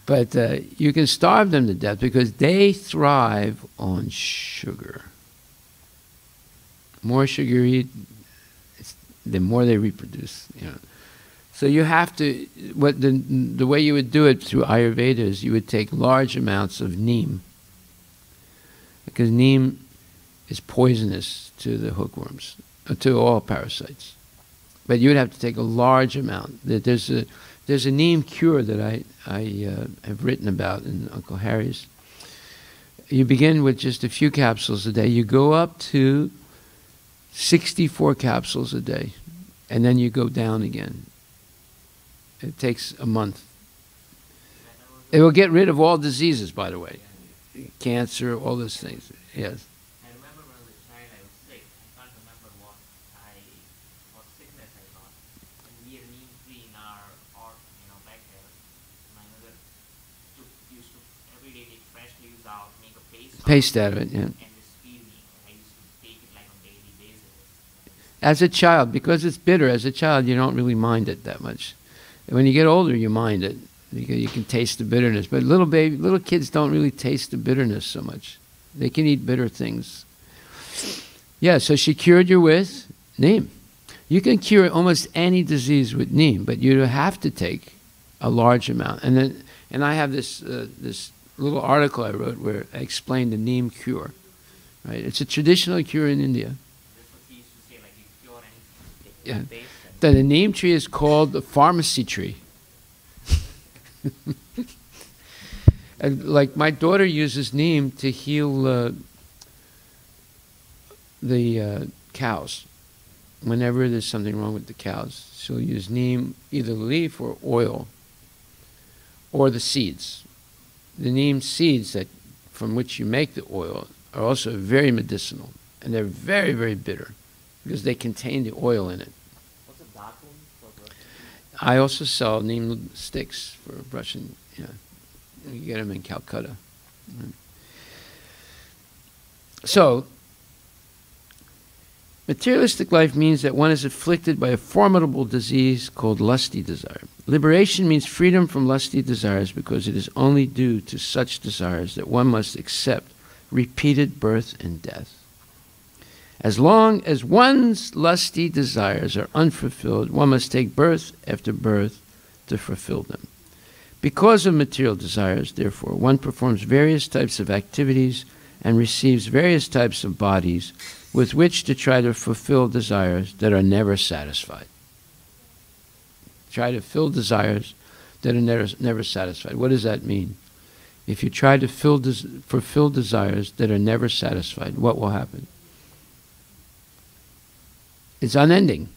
Speaker 1: But you can starve them to death because they thrive on sugar. More sugar you eat, the more they reproduce. So you have to, the way you would do it through Ayurveda is you would take large amounts of neem. Because neem is poisonous to the hookworms, to all parasites. But you would have to take a large amount. There's a neem cure that I have written about in Uncle Harry's. You begin with just a few capsules a day. You go up to 64 capsules a day, and then you go down again. It takes a month. It will get rid of all diseases, by the way. Cancer, all those things. Yes.
Speaker 3: I remember when I was a child, I was sick. I can't remember what sickness I got. And we had neem tree in our backyard. My mother used to every day take fresh leaves out, make a paste
Speaker 1: Out of it, yeah.
Speaker 3: and just feed me. I used to take it like on a daily basis.
Speaker 1: As a child, because it's bitter, as a child you don't really mind it that much. When you get older, you mind it. You can taste the bitterness. But little kids don't really taste the bitterness so much. They can eat bitter things. Yeah, so she cured you with neem. You can cure almost any disease with neem, but you have to take a large amount. And I have this little article I wrote where I explained the neem cure. Right? It's a traditional cure in India.
Speaker 3: That's what she used to say, like you cure anything.
Speaker 1: Yeah. The neem tree is called the pharmacy tree. And like my daughter uses neem to heal the cows. Whenever there's something wrong with the cows, she'll use neem, either leaf or oil, or the seeds. The neem seeds from which you make the oil are also very medicinal, and they're very, very bitter because they contain the oil in it.
Speaker 3: What's a dark one for brushing?
Speaker 1: I also sell neem sticks for brushing. Yeah, you get them in Calcutta. So Materialistic life means that one is afflicted by a formidable disease called lusty desire. Liberation means freedom from lusty desires because it is only due to such desires that one must accept repeated birth and death. As long as one's lusty desires are unfulfilled, one must take birth after birth to fulfill them. Because of material desires, therefore, one performs various types of activities and receives various types of bodies with which to try to fulfill desires that are never satisfied. Try to fill desires that are never satisfied. What does that mean? If you try to fulfill desires that are never satisfied, what will happen? It's unending.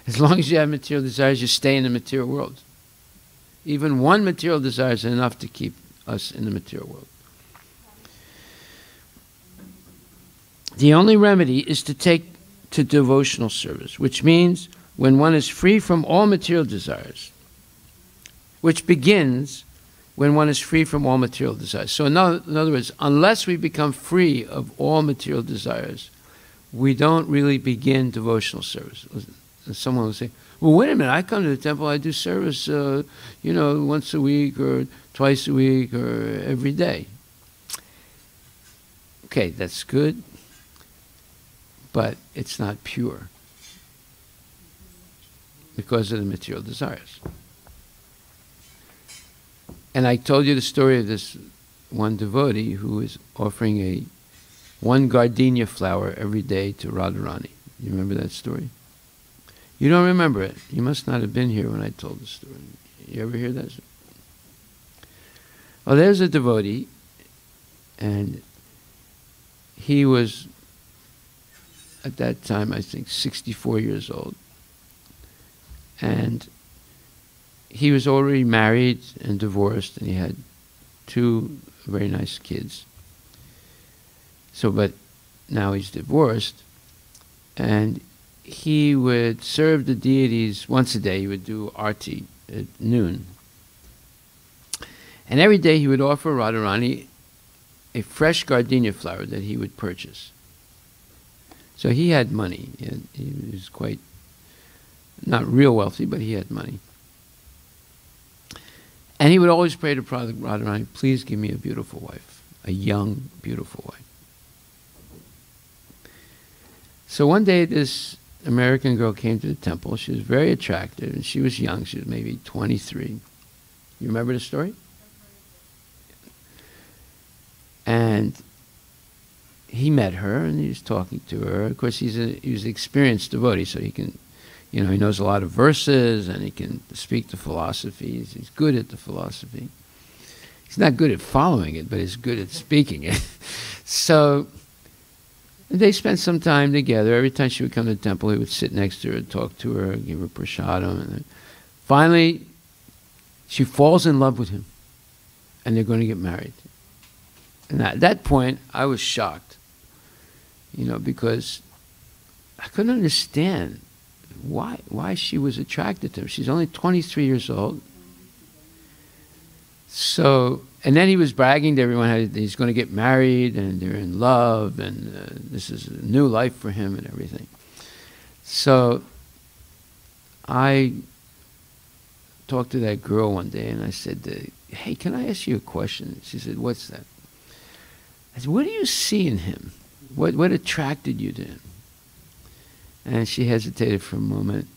Speaker 1: As long as you have material desires, you stay in the material world. Even one material desire is enough to keep us in the material world. The only remedy is to take to devotional service, which means when one is free from all material desires, which begins when one is free from all material desires. So in other words, unless we become free of all material desires, we don't really begin devotional service. Someone will say, well, wait a minute, I come to the temple, I do service, once a week or twice a week or every day. Okay, that's good, but it's not pure because of the material desires. And I told you the story of this one devotee who is offering one gardenia flower every day to Radharani. You remember that story? You don't remember it. You must not have been here when I told the story. You ever hear that? Well, there's a devotee, and he was, at that time, I think, 64 years old. And he was already married and divorced, and he had 2 very nice kids. So, but now he's divorced, and he would serve the deities once a day. He would do arti at noon. And every day he would offer Radharani a fresh gardenia flower that he would purchase. So he had money. He was quite, not real wealthy, but he had money. And he would always pray to Radharani, please give me a beautiful wife, a young, beautiful wife. So one day this American girl came to the temple. She was very attractive, and she was young. She was maybe 23. You remember the story? And he met her, and he was talking to her. Of course, he was an experienced devotee, so he can, he knows a lot of verses, and he can speak the philosophies. He's good at the philosophy. He's not good at following it, but he's good at speaking it. So they spent some time together. Every time she would come to the temple, he would sit next to her, talk to her, give her prasadam. And finally, she falls in love with him, and they're going to get married. And at that point, I was shocked, because I couldn't understand why she was attracted to him. She's only 23 years old. So, and then he was bragging to everyone how he's going to get married, and they're in love, and this is a new life for him and everything. So I talked to that girl one day, and I said, hey, can I ask you a question? She said, what's that? I said, what do you see in him? What attracted you to him? And she hesitated for a moment,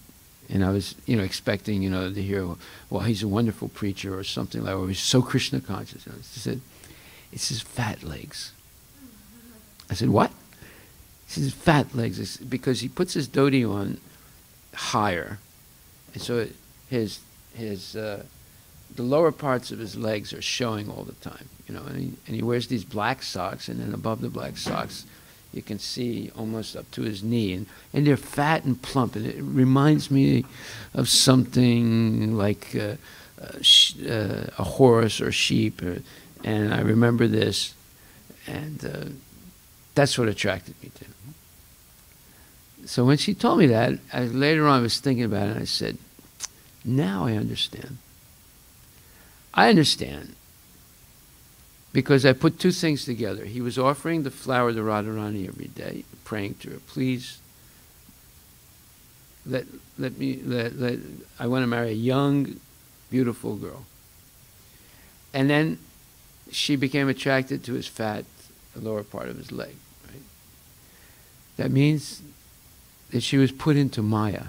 Speaker 1: and I was, expecting, to hear, well, he's a wonderful preacher or something like that, or he's so Krishna conscious. She said, it's his fat legs. I said, what? She said, fat legs. It's because he puts his dhoti on higher, and so the lower parts of his legs are showing all the time, and he wears these black socks, and then above the black socks, you can see almost up to his knee, and they're fat and plump, and it reminds me of something like a horse or sheep, and I remember this, and that's what attracted me to him. So when she told me that, later on I was thinking about it, and I said, now I understand. I understand. because I put two things together. He was offering the flower to Radharani every day, praying to her, please, I want to marry a young, beautiful girl. And then she became attracted to his fat, the lower part of his leg. Right? That means that she was put into Maya.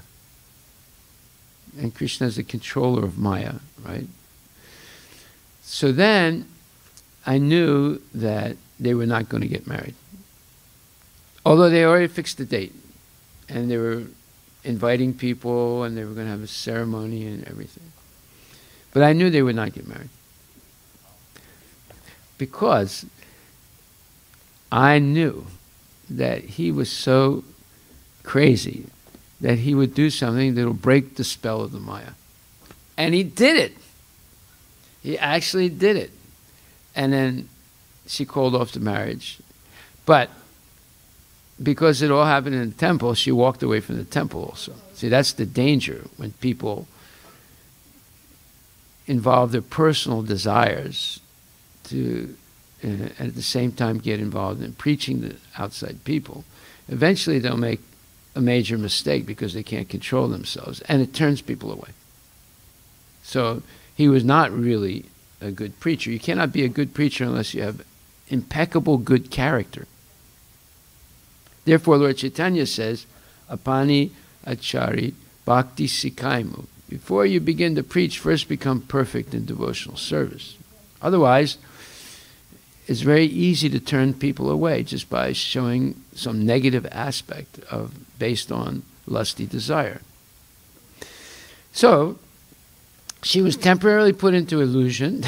Speaker 1: And Krishna is the controller of Maya, right? So then I knew that they were not going to get married. Although they already fixed the date. And they were inviting people, and they were going to have a ceremony and everything. But I knew they would not get married. Because I knew that he was so crazy that he would do something that will break the spell of the Maya. And he did it. He actually did it. And then she called off the marriage. But because it all happened in the temple, she walked away from the temple also. See, that's the danger when people involve their personal desires to, at the same time, get involved in preaching to outside people. Eventually they'll make a major mistake because they can't control themselves, and it turns people away. So he was not really a good preacher. You cannot be a good preacher unless you have impeccable good character. Therefore, Lord Chaitanya says, Apani Achari Bhakti Sikaimu. Before you begin to preach, first become perfect in devotional service. Otherwise, it's very easy to turn people away just by showing some negative aspect based on lusty desire. So, she was temporarily put into illusion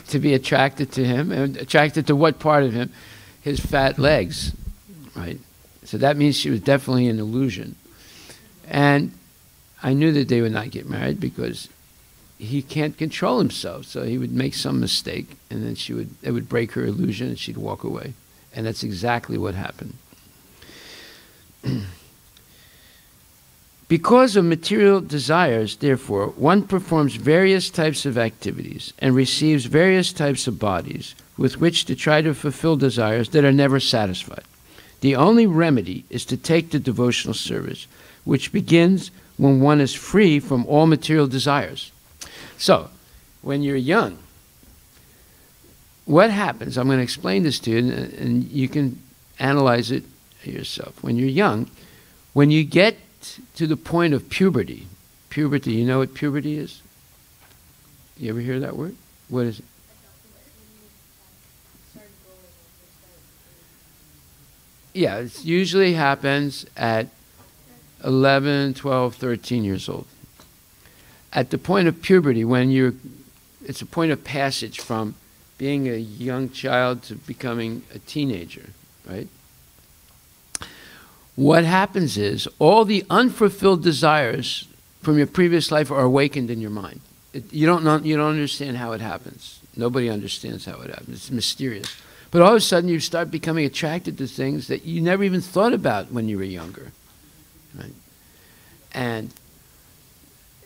Speaker 1: to be attracted to him, and attracted to what part of him? His fat legs, right? So that means she was definitely an illusion. And I knew that they would not get married because he can't control himself. So he would make some mistake, and then it would break her illusion, and she'd walk away. And that's exactly what happened. Because of material desires, therefore, one performs various types of activities and receives various types of bodies with which to try to fulfill desires that are never satisfied. The only remedy is to take the devotional service, which begins when one is free from all material desires. So, when you're young, what happens? I'm going to explain this to you, and you can analyze it yourself. When you're young, when you get to the point of puberty, you know what puberty is? You ever hear that word? What is it? Yeah, it usually happens at 11, 12, 13 years old. At the point of puberty, it's a point of passage from being a young child to becoming a teenager, right? What happens is all the unfulfilled desires from your previous life are awakened in your mind. You don't understand how it happens. Nobody understands how it happens. It's mysterious. But all of a sudden you start becoming attracted to things that you never even thought about when you were younger. Right? And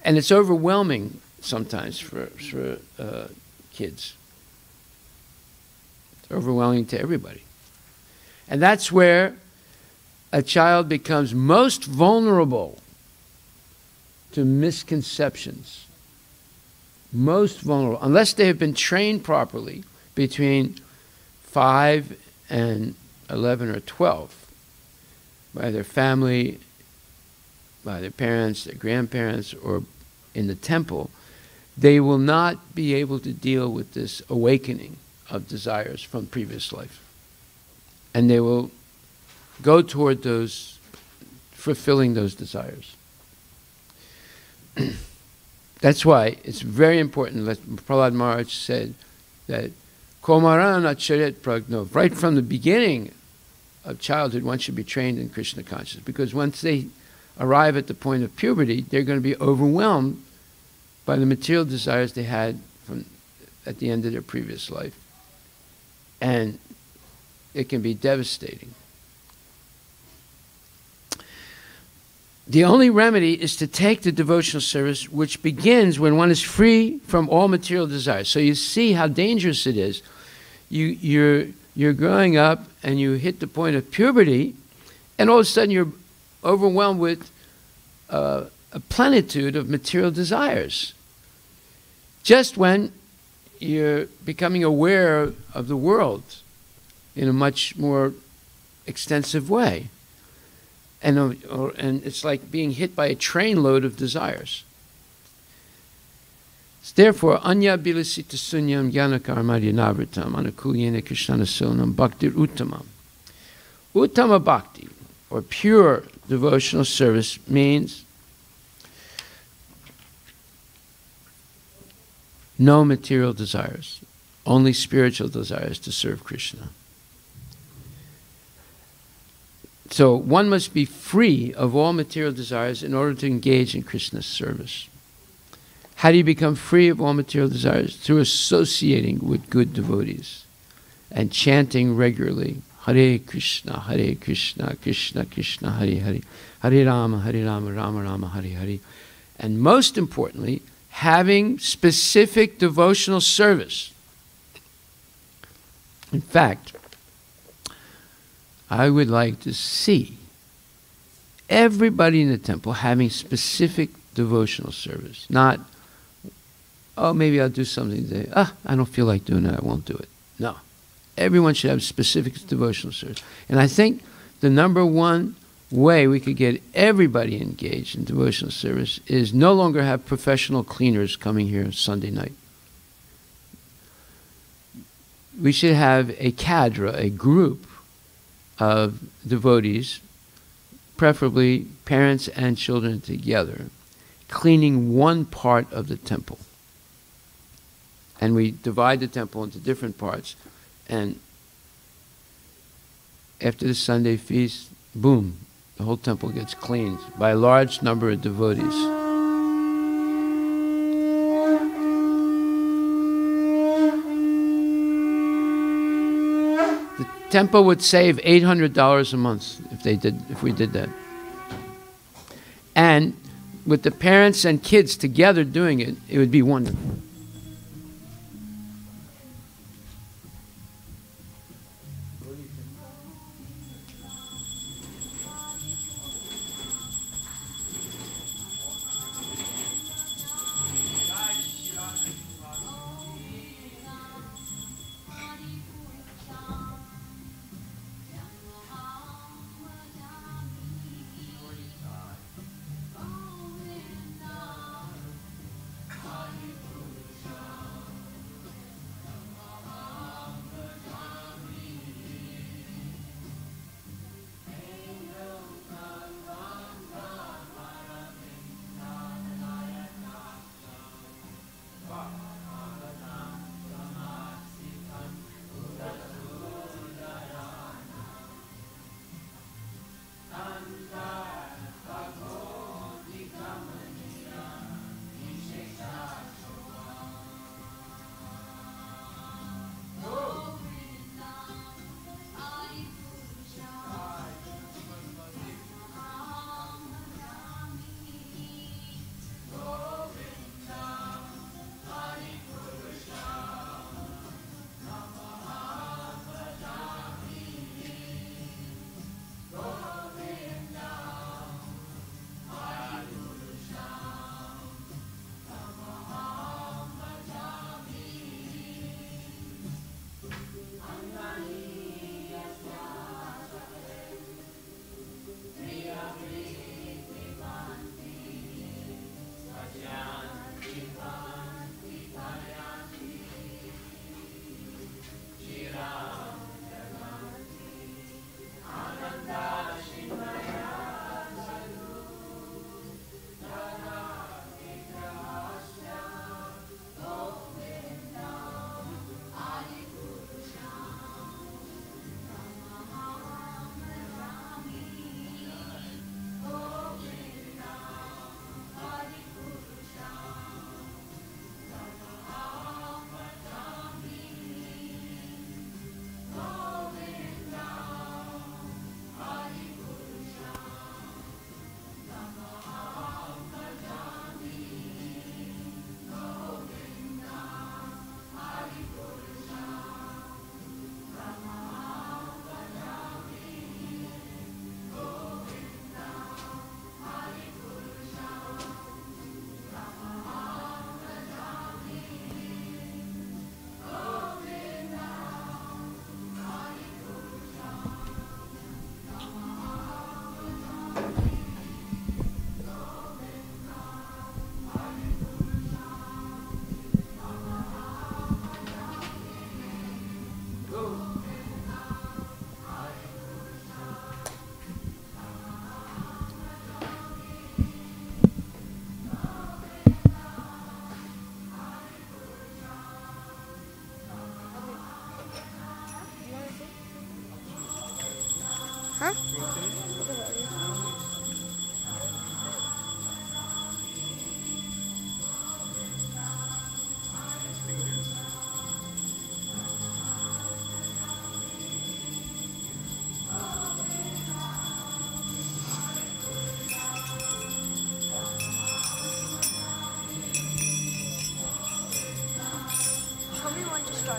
Speaker 1: it's overwhelming sometimes for kids. It's overwhelming to everybody. And that's where a child becomes most vulnerable to misconceptions. Most vulnerable. Unless they have been trained properly between 5 and 11 or 12 by their family, by their parents, their grandparents, or in the temple, they will not be able to deal with this awakening of desires from previous life. And they will go toward fulfilling those desires. That's why it's very important, like Prahlad Maharaj said, that Komaran Acharet Pragnov, right from the beginning of childhood, one should be trained in Krishna consciousness, because once they arrive at the point of puberty, they're going to be overwhelmed by the material desires they had at the end of their previous life. And it can be devastating. The only remedy is to take the devotional service, which begins when one is free from all material desires. So you see how dangerous it is. you're growing up and you hit the point of puberty, and all of a sudden you're overwhelmed with a plenitude of material desires. Just when you're becoming aware of the world in a much more extensive way. And it's like being hit by a trainload of desires. Therefore, anya bilasita sunyam gyanakarmadya navritam anukulyena krishnana sonam bhaktir uttamam. Uttama bhakti, or pure devotional service, means no material desires, only spiritual desires to serve Krishna. So one must be free of all material desires in order to engage in Krishna's service. How do you become free of all material desires? Through associating with good devotees and chanting regularly Hare Krishna, Krishna Krishna, Hare Hare, Hare Rama, Rama Rama, Hare Hare. And most importantly, having specific devotional service. In fact, I would like to see everybody in the temple having specific devotional service. Not, oh, maybe I'll do something today. I don't feel like doing it, I won't do it. No. Everyone should have specific devotional service. And I think the number one way we could get everybody engaged in devotional service is no longer have professional cleaners coming here Sunday night. We should have a cadre, a group of devotees, preferably parents and children together, cleaning one part of the temple. And we divide the temple into different parts. And after the Sunday feast, boom, the whole temple gets cleaned by a large number of devotees. The temple would save $800 a month if we did that. And with the parents and kids together doing it, it would be wonderful.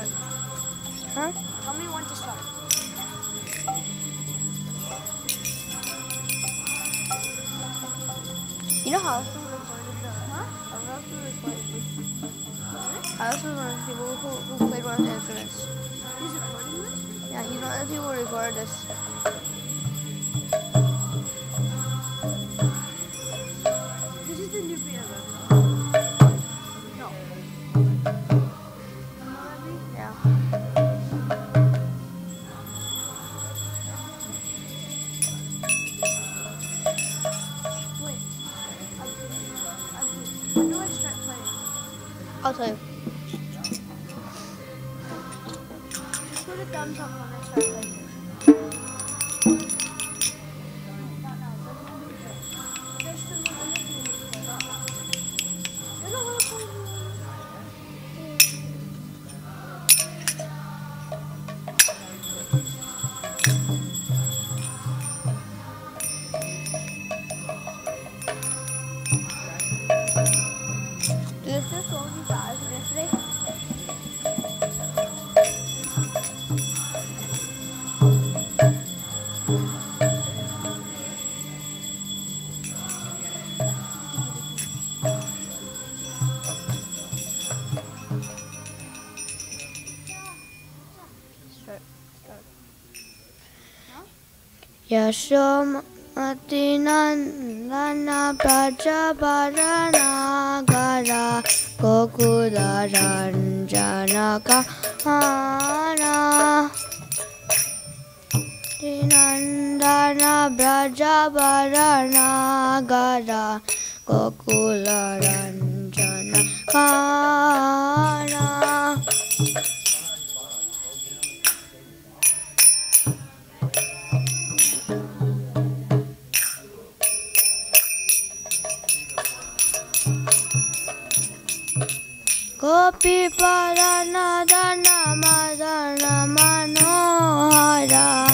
Speaker 2: start? Huh? Tell me when to start. You know how else we recorded the, how else we recorded this? How else was one of the people who played one of the instruments? He's recording this? Yeah, he's one of the people who recorded this. This is the new piano. No. Yeah. Wait. When do I start playing? I'll tell you. Just put a thumbs up when I start playing. Not now. There's still no other thing to play. Not now. There's a little thing. Is this song you guys yesterday? Start. Yashomati Nandana Prajabaranagara Gokula Ranjana Kahana Nandana Prajabaranagara Gokula Ranjana Kahana. Gopi Parana Dana Madana Manohara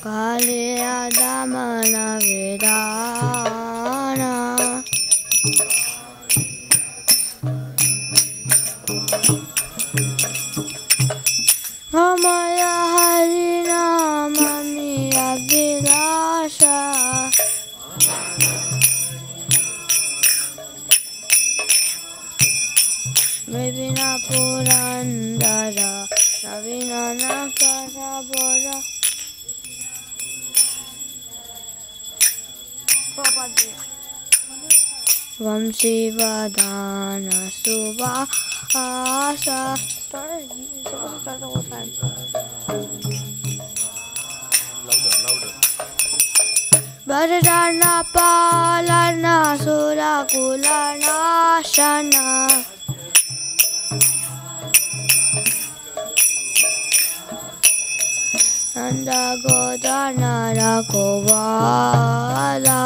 Speaker 2: Kaliya Damana Vidana Amaya Harina Mami Abhilasha Vipina Purandara Ravina Nakara Bora Vamsi Vadana Subhasa. Start. You're supposed to start the whole time.
Speaker 5: Louder.
Speaker 2: Bharadana Palana Sura Kulana Shana Nanda Godana Rakovala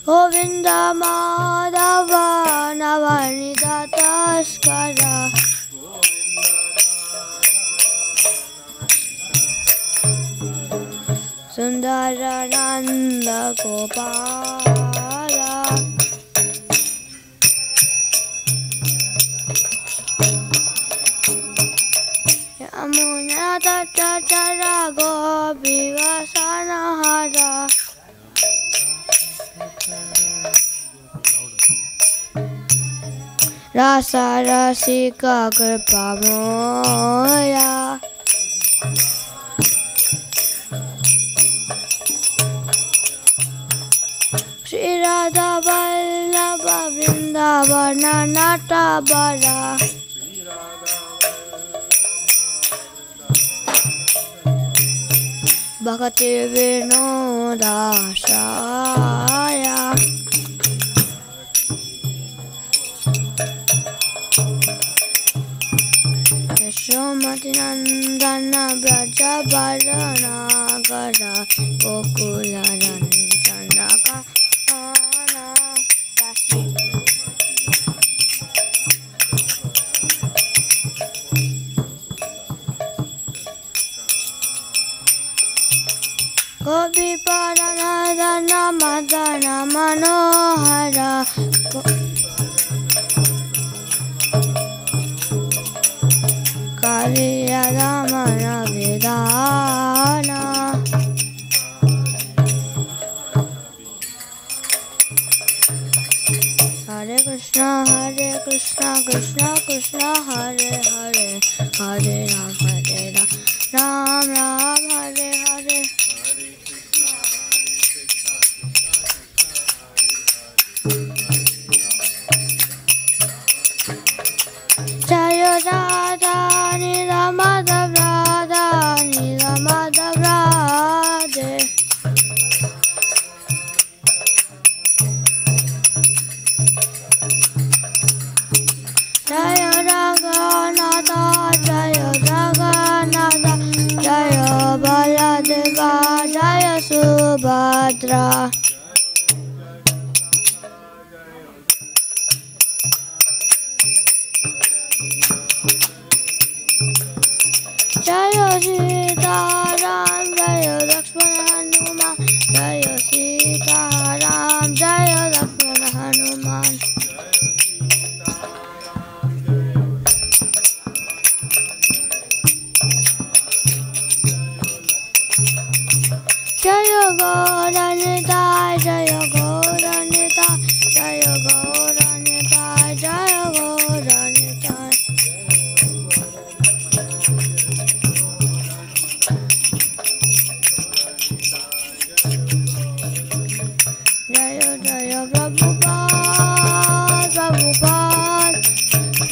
Speaker 2: Govinda Madhava Navanida Taskara Sundarananda Gopala Yamuna Tatara Gopi Vasanahara Rasa Rasika Kripamoya Shri Radha Vallabha Vrindavana Natabara Bhakti Vinodashaya Yashomati Nandana Brajabarana Gara Gokula Ranjana Kahana. That's me. Gopipadanadana Madana Manohara Kaliya Ramana Vidana Hare Krishna, Krishna Krishna, Hare Hare, Hare Ram, Ram Ram, Hare Hare. Jaya Radha, Nila Madhav Radha, Nila Madhav Radhe. Jaya Raghunatha, Jaya Jagannatha, Jaya Baladeva, Jaya Subhadra. Jaya Sita Ram, Jaya Lakshmana Hanuman, Jaya Sita Ram, Jaya Lakshmana Hanuman. Jaya Gauranita, Jaya Gauranita, Jaya Gauranita, Jaya Gauranita. Jaya Jaya Prabhupada, Prabhupada,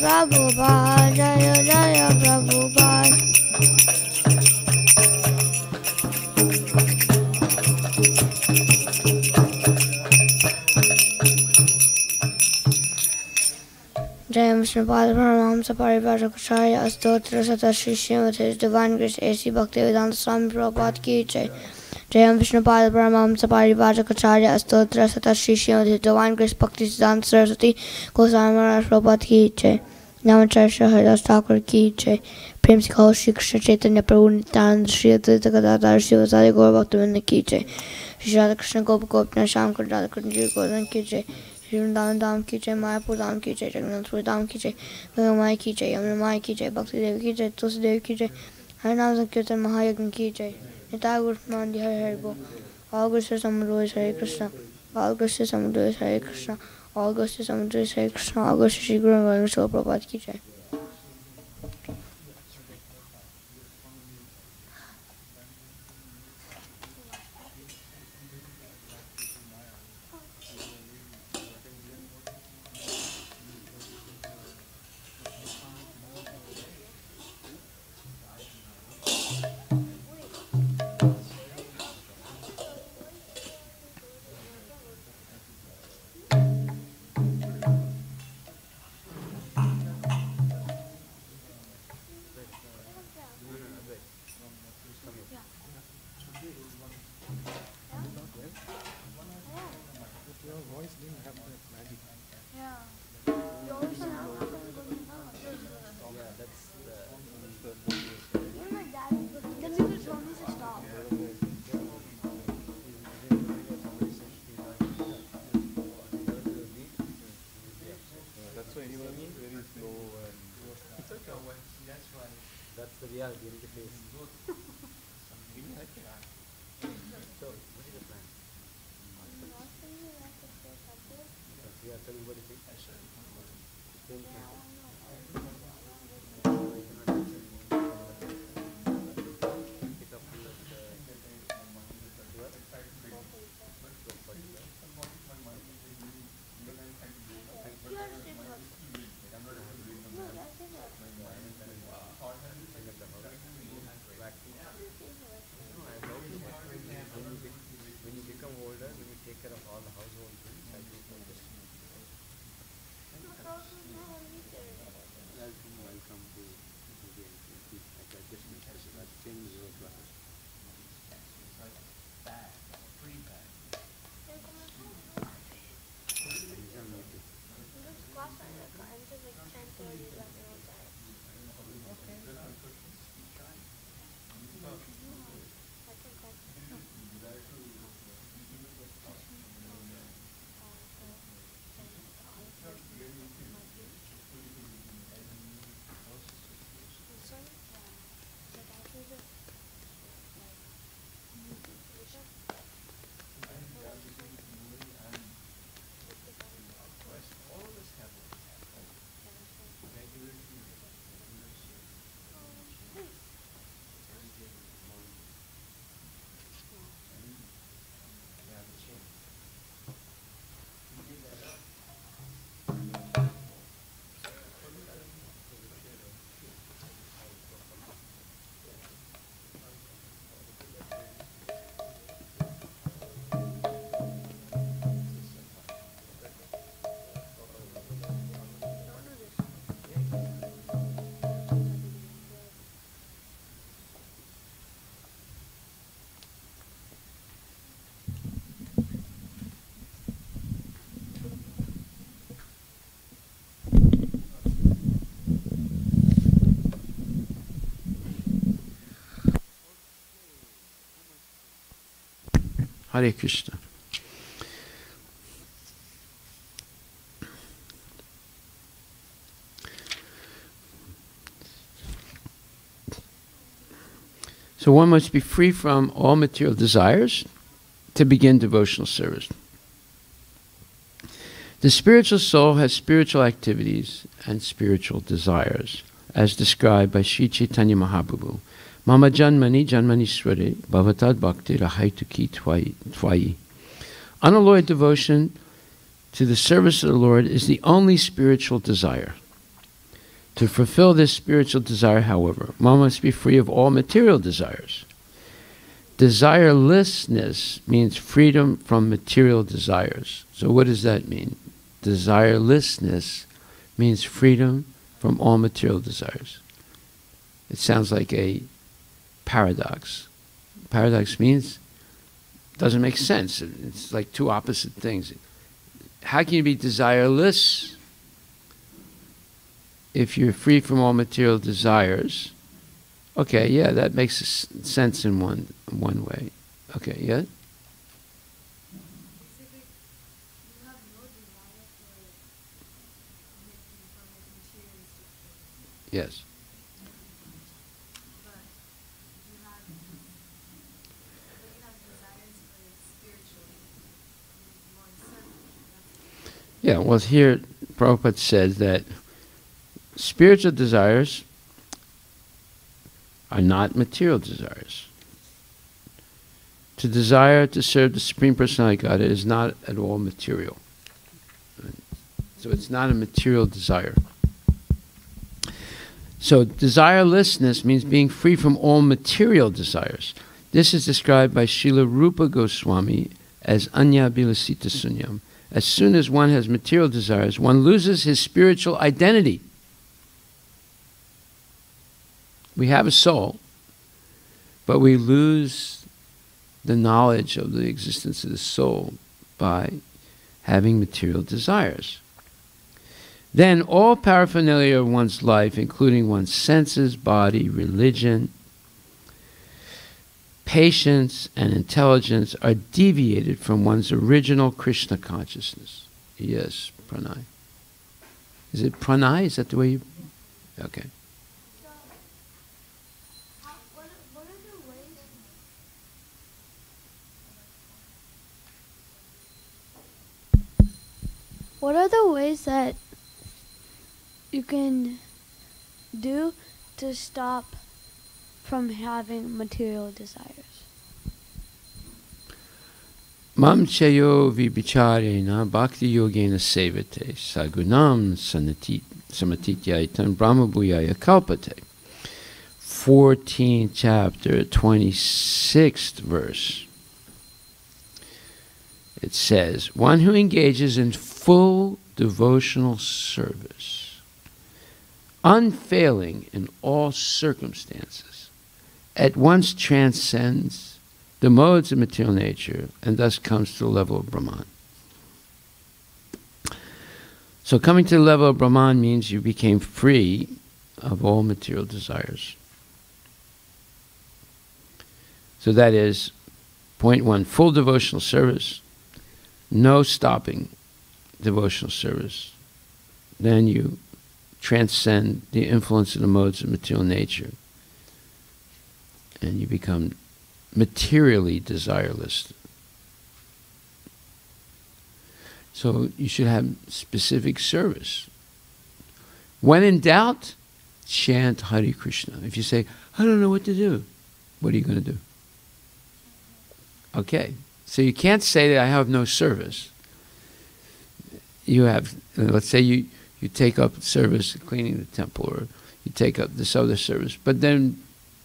Speaker 2: Prabhupada, Jaya Jaya Prabhupada. Jai Vishnupada Paramahamsa Parivrajacharya Astotra Sata Shri with His Divine Grace A.C. Bhaktivedanta Swami Prabhupada Ki Jai. Jai Vishnupada Paramahamsa Parivrajacharya Astotra Sata Shri with His Divine Grace Bhaktivedanta Saraswati Goswami Maharaj Prabhupada Ki Jai. Namacharya Shri Haridas Thakur Ki Jai. Prem se kho Shri Krishna Chaitanya Prabhu Nityananda Shri Advaita Gadadhar Shri Vasari Gaur Bhaktivinoda Ki Jai. Shri Radha Krishna Gopa Gopinath Shyam Kund Radha Krishna Ji Govardhan Ki Jai. Shri Vrindavan Dham Ki Jai, Mayapur Dham Ki Jai, Jagannathpur Dham Ki Jai, Ganga Mai Ki Jai, Yamuna Mai Ki Jai, Bhakti Devi Ki Jai, Tulsi Devi Ki Jai, Harinam Sankirtan Mahayagna Ki Jai, Nitai Gurusmandi Hare Hare Bo, All Gurus Samudra is Hare Krishna, All Gurus Samudra is Hare Krishna, All Gurus Samudra is Hare Krishna, All Gurus Shri Guru Govinda Srila Prabhupada Ki Jai.
Speaker 1: Hare Krishna. So one must be free from all material desires to begin devotional service. The spiritual soul has spiritual activities and spiritual desires, as described by Sri Chaitanya Mahaprabhu. Mama janmani janmani sware bhavatad bhakti rahaituki twayi. Unalloyed devotion to the service of the Lord is the only spiritual desire. To fulfill this spiritual desire, however, one must be free of all material desires. Desirelessness means freedom from material desires. So what does that mean? Desirelessness means freedom from all material desires. It sounds like a paradox. Paradox means it doesn't make sense. It's like two opposite things. How can you be desireless if you're free from all material desires? Okay, yeah, that makes sense in one way. Okay, yeah? Yes. Yeah, well, here Prabhupada says that spiritual desires are not material desires. To desire to serve the Supreme Personality of Godhead is not at all material. So it's not a material desire. So desirelessness means being free from all material desires. This is described by Srila Rupa Goswami as anya bilasita sunyam. As soon as one has material desires, one loses his spiritual identity. We have a soul, but we lose the knowledge of the existence of the soul by having material desires. Then all paraphernalia of one's life, including one's senses, body, religion, patience, and intelligence, are deviated from one's original Krishna consciousness. Yes, pranay. Is it pranay? Is that the way you... Okay.
Speaker 2: What are the ways that you can do to stop from having material desires?
Speaker 1: Mam chayo vibicharena bhakti yogena sevate sagunam samatityaitam brahmabhuyaya kalpate. 14th chapter, 26th verse. It says, one who engages in full devotional service, unfailing in all circumstances, at once transcends the modes of material nature and thus comes to the level of Brahman. So coming to the level of Brahman means you became free of all material desires. So that is, point one, full devotional service, no stopping devotional service. Then you transcend the influence of the modes of material nature and you become materially desireless. So you should have specific service. When in doubt, chant Hare Krishna. If you say, I don't know what to do, what are you going to do? Okay, so you can't say that I have no service. You have, let's say you take up service cleaning the temple, or you take up this other service, but then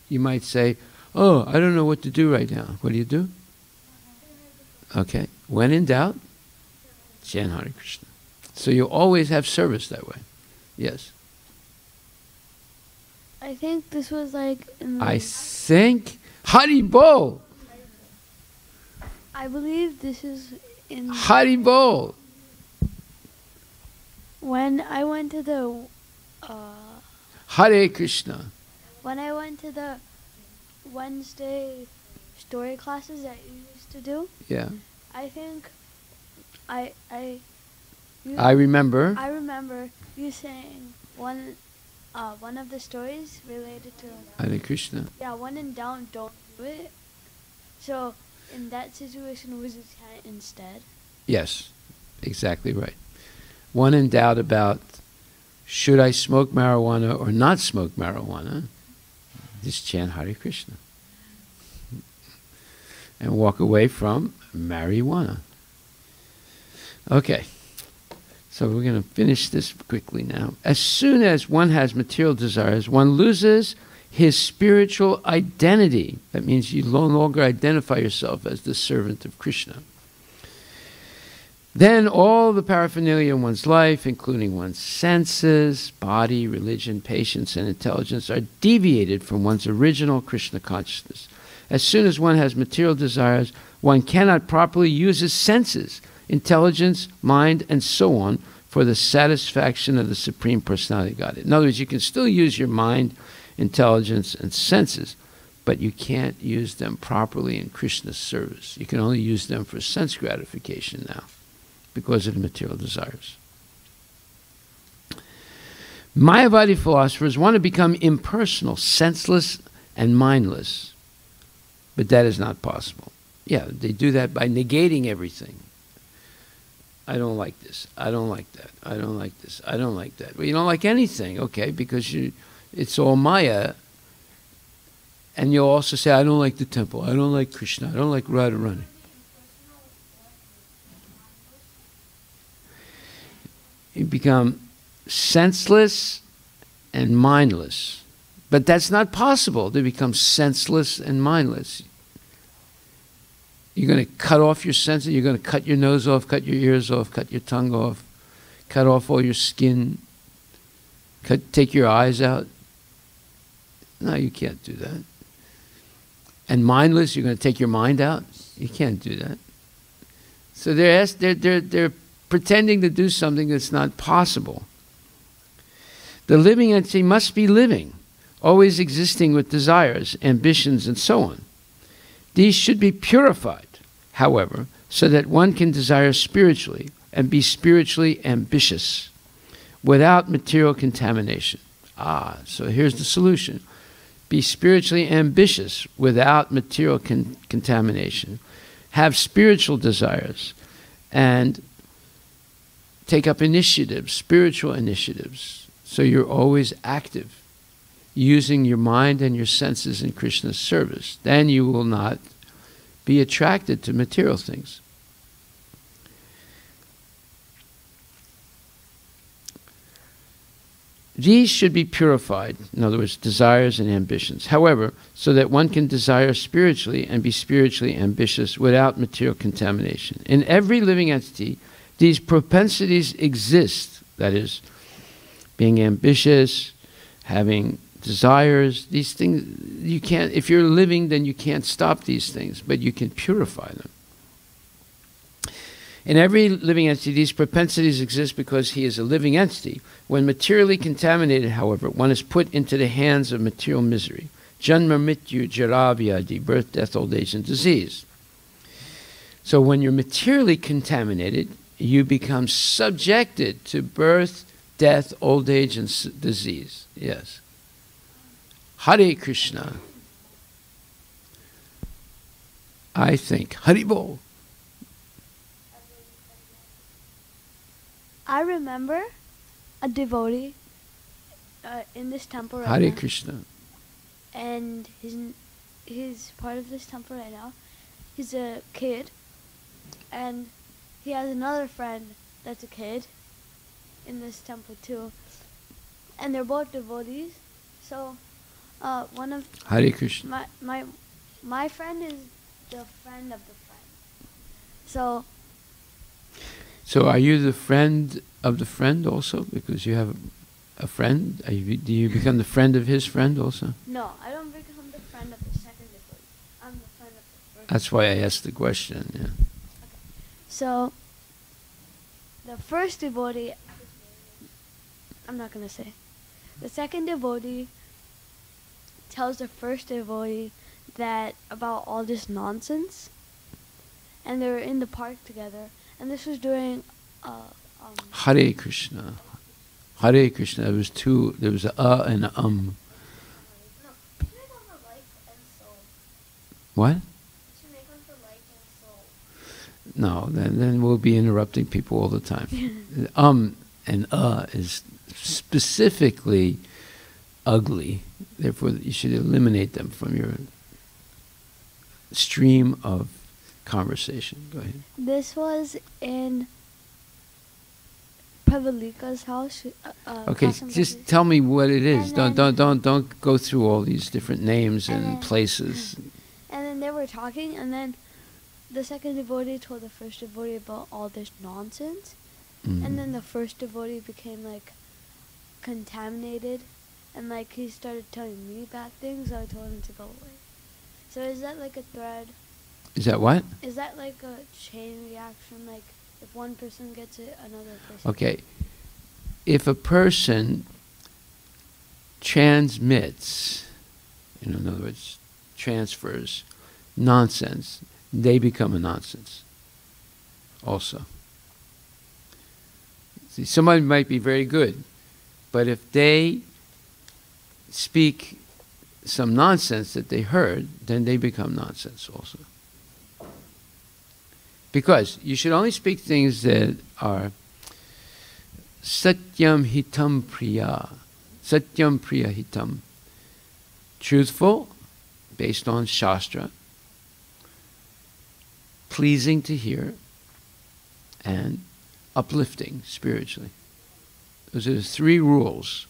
Speaker 1: you might say, oh, I don't know what to do right now. What do you do? Okay, when in doubt, chant Hare Krishna. So you always have service that way. Yes.
Speaker 2: I think this was like...
Speaker 1: I think Haribol.
Speaker 2: I believe this is in...
Speaker 1: Haribol.
Speaker 2: When I went to the...
Speaker 1: Hare Krishna.
Speaker 2: When I went to the Wednesday
Speaker 6: story classes that you used to do.
Speaker 1: Yeah.
Speaker 6: I think I
Speaker 1: remember.
Speaker 6: I remember you saying one of the stories related to
Speaker 1: Hare Krishna.
Speaker 6: yeah, when in doubt, don't do it. So in that situation, was it chant instead?
Speaker 1: Yes, exactly right. One in doubt about should I smoke marijuana or not smoke marijuana, just chant Hare Krishna. And walk away from marijuana. Okay, so we're going to finish this quickly now. As soon as one has material desires, one loses his spiritual identity. That means you no longer identify yourself as the servant of Krishna. Then all the paraphernalia in one's life, including one's senses, body, religion, patience, and intelligence, are deviated from one's original Krishna consciousness. As soon as one has material desires, one cannot properly use his senses, intelligence, mind, and so on for the satisfaction of the Supreme Personality of Godhead. In other words, you can still use your mind, intelligence, and senses, but you can't use them properly in Krishna's service. You can only use them for sense gratification now, because of the material desires. Mayavadi philosophers want to become impersonal, senseless, and mindless. But that is not possible. Yeah, they do that by negating everything. I don't like this. I don't like that. I don't like this. I don't like that. Well, you don't like anything, okay, because it's all Maya. And you'll also say, I don't like the temple. I don't like Krishna. I don't like Radharani. You become senseless and mindless. But that's not possible to become senseless and mindless. You're going to cut off your senses. You're going to cut your nose off, cut your ears off, cut your tongue off, cut off all your skin, take your eyes out. No, you can't do that. And mindless, you're going to take your mind out? You can't do that. So they're pretending to do something that's not possible. The living entity must be living, always existing with desires, ambitions, and so on. These should be purified, however, so that one can desire spiritually and be spiritually ambitious without material contamination. So here's the solution. Be spiritually ambitious without material contamination. Have spiritual desires and take up initiatives, spiritual initiatives, so you're always active, using your mind and your senses in Krishna's service. Then you will not be attracted to material things. These should be purified, in other words, desires and ambitions. However, so that one can desire spiritually and be spiritually ambitious without material contamination. In every living entity, these propensities exist, that is, being ambitious, having desires, these things, you can't, if you're living, then you can't stop these things, but you can purify them. In every living entity, these propensities exist because he is a living entity. When materially contaminated, however, one is put into the hands of material misery. Janma mrityu jara vyadhi, birth, death, old age, and disease. So when you're materially contaminated, you become subjected to birth, death, old age, and disease. Yes. Hare Krishna. I think. Haribol.
Speaker 6: I remember a devotee in this temple right now.
Speaker 1: Hare Krishna.
Speaker 6: And he's part of this temple right now. He's a kid. And he has another friend that's a kid in this temple too. And they're both devotees. So one of
Speaker 1: Hare Krishna.
Speaker 6: my friend is the friend of the friend. So
Speaker 1: are you the friend of the friend also? Because you have a friend? Do you become the friend of his friend also?
Speaker 6: no, I don't become the friend of the second devotee. I'm the friend of the first.
Speaker 1: That's why I asked the question, yeah.
Speaker 6: So the first devotee, I'm not going to say. The second devotee tells the first devotee that about all this nonsense, and they were in the park together, and this was during
Speaker 1: Hare Krishna. Hare Krishna. There was two. There was a and a What? No, then we'll be interrupting people all the time. And is specifically ugly. Therefore, you should eliminate them from your stream of conversation. Go ahead.
Speaker 6: This was in Pravalika's house.
Speaker 1: Okay, just tell me what it is. Don't go through all these different names and places.
Speaker 6: And then they were talking, and then the second devotee told the first devotee about all this nonsense, and then the first devotee became like contaminated, and like he started telling me bad things, so I told him to go away. So is that like a thread?
Speaker 1: Is that what?
Speaker 6: Is that like a chain reaction? Like if one person gets it, another person.
Speaker 1: Okay. If a person transmits, in other words, transfers nonsense, they become a nonsense also. See, somebody might be very good, but if they speak some nonsense that they heard, then they become nonsense also. Because you should only speak things that are satyam hitam priya, satyam priya hitam, truthful, based on Shastra, pleasing to hear, and uplifting spiritually. Those are the three rules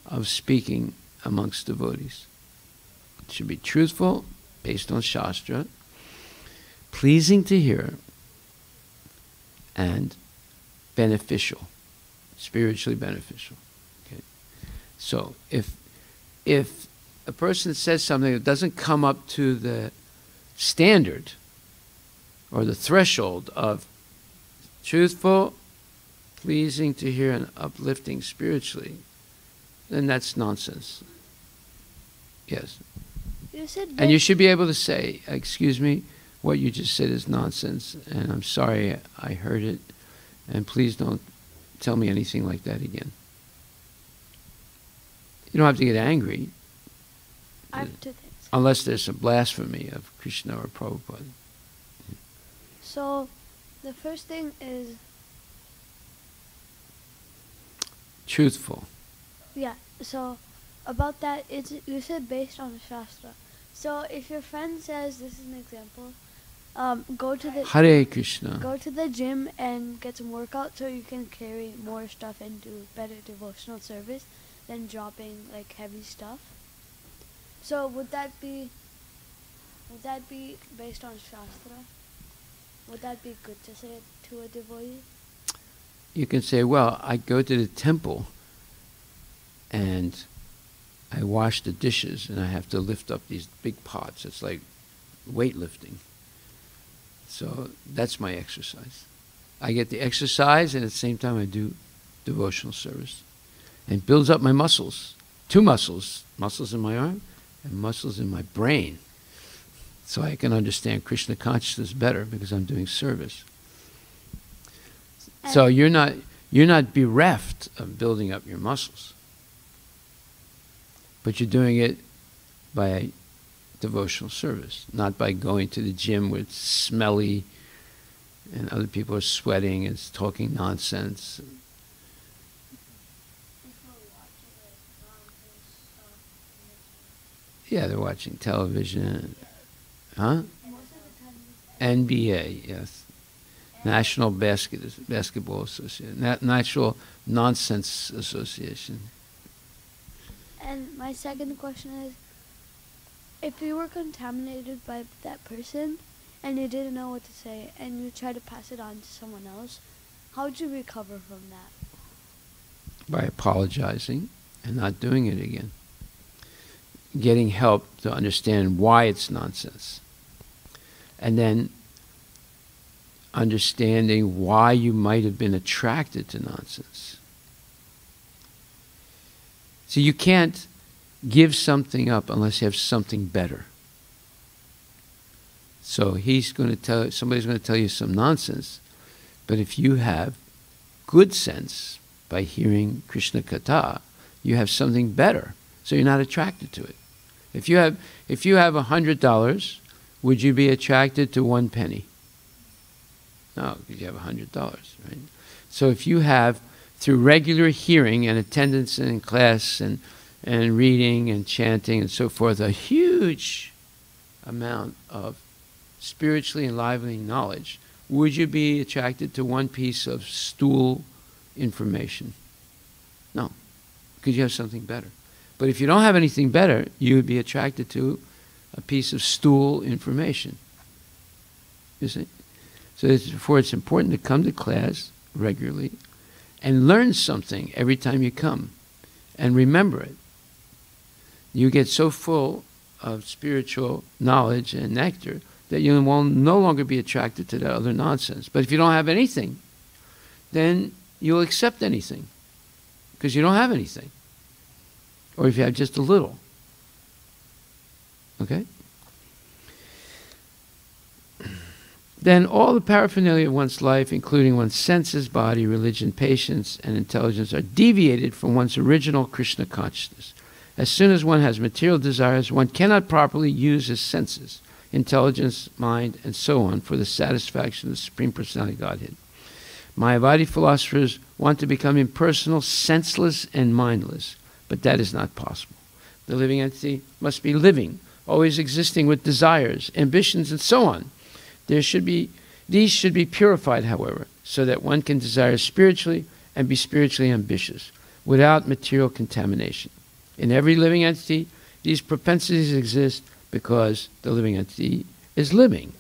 Speaker 1: of speaking amongst devotees. It should be truthful, based on Shastra, pleasing to hear, and beneficial, spiritually beneficial. Okay? So if a person says something that doesn't come up to the standard or the threshold of truthful, pleasing to hear, and uplifting spiritually, then that's nonsense. Yes.
Speaker 6: You said
Speaker 1: and you should be able to say, excuse me, what you just said is nonsense, and I'm sorry I heard it, and please don't tell me anything like that again. You don't have to get angry.
Speaker 6: I have two things.
Speaker 1: Unless there's some blasphemy of Krishna or Prabhupada.
Speaker 6: So, the first thing is
Speaker 1: truthful.
Speaker 6: Yeah, so about that, you said based on the Shastra. So if your friend says, this is an example, go to the
Speaker 1: Hare Krishna.
Speaker 6: Go to the gym and get some workout so you can carry more stuff and do better devotional service than dropping like heavy stuff. So would that be based on Shastra? Would that be good to say to a devotee?
Speaker 1: You can say, well, I go to the temple and I wash the dishes and I have to lift up these big pots. It's like weightlifting. So that's my exercise. I get the exercise and at the same time I do devotional service. And it builds up my muscles. Two muscles. Muscles in my arm and muscles in my brain. So I can understand Krishna consciousness better because I'm doing service. So you're not bereft of building up your muscles. But you're doing it by devotional service, not by going to the gym where it's smelly and other people are sweating and talking nonsense. Yeah, they're watching television. Huh? NBA, yes. National Basketball Association. National Nonsense Association.
Speaker 6: And my second question is, if you were contaminated by that person and you didn't know what to say and you tried to pass it on to someone else, how would you recover from that?
Speaker 1: By apologizing and not doing it again. Getting help to understand why it's nonsense. And then understanding why you might have been attracted to nonsense. So you can't give something up unless you have something better. So somebody's going to tell you some nonsense. But if you have good sense by hearing Krishna Katha, you have something better. So you're not attracted to it. If you have $100, would you be attracted to 1 penny? No, because you have $100, right? So if you have, through regular hearing and attendance in class and reading and chanting and so forth, a huge amount of spiritually enlivening knowledge, would you be attracted to 1 piece of stool information? No, because you have something better. But if you don't have anything better, you would be attracted to a piece of stool information. You see? So therefore it's important to come to class regularly and learn something every time you come and remember it. You get so full of spiritual knowledge and nectar that you will no longer be attracted to that other nonsense. But if you don't have anything, then you'll accept anything because you don't have anything. Or if you have just a little. Okay? Then all the paraphernalia of one's life, including one's senses, body, religion, patience, and intelligence, are deviated from one's original Krishna consciousness. As soon as one has material desires, one cannot properly use his senses, intelligence, mind, and so on for the satisfaction of the Supreme Personality of Godhead. Mayavadi philosophers want to become impersonal, senseless, and mindless, but that is not possible. The living entity must be living, always existing with desires, ambitions, and so on. These should be purified, however, so that one can desire spiritually and be spiritually ambitious, without material contamination. In every living entity, these propensities exist because the living entity is living.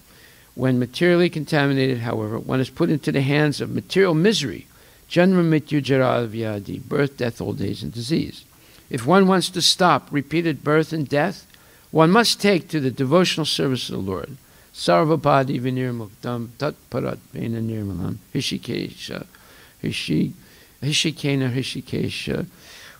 Speaker 1: When materially contaminated, however, one is put into the hands of material misery, janma mrityu jara vyadi, birth, death, old age, and disease. If one wants to stop repeated birth and death, one must take to the devotional service of the Lord. Sarvapadi vinirmuktam tat parat vena nirmalam hishikesha hishikena hishikesha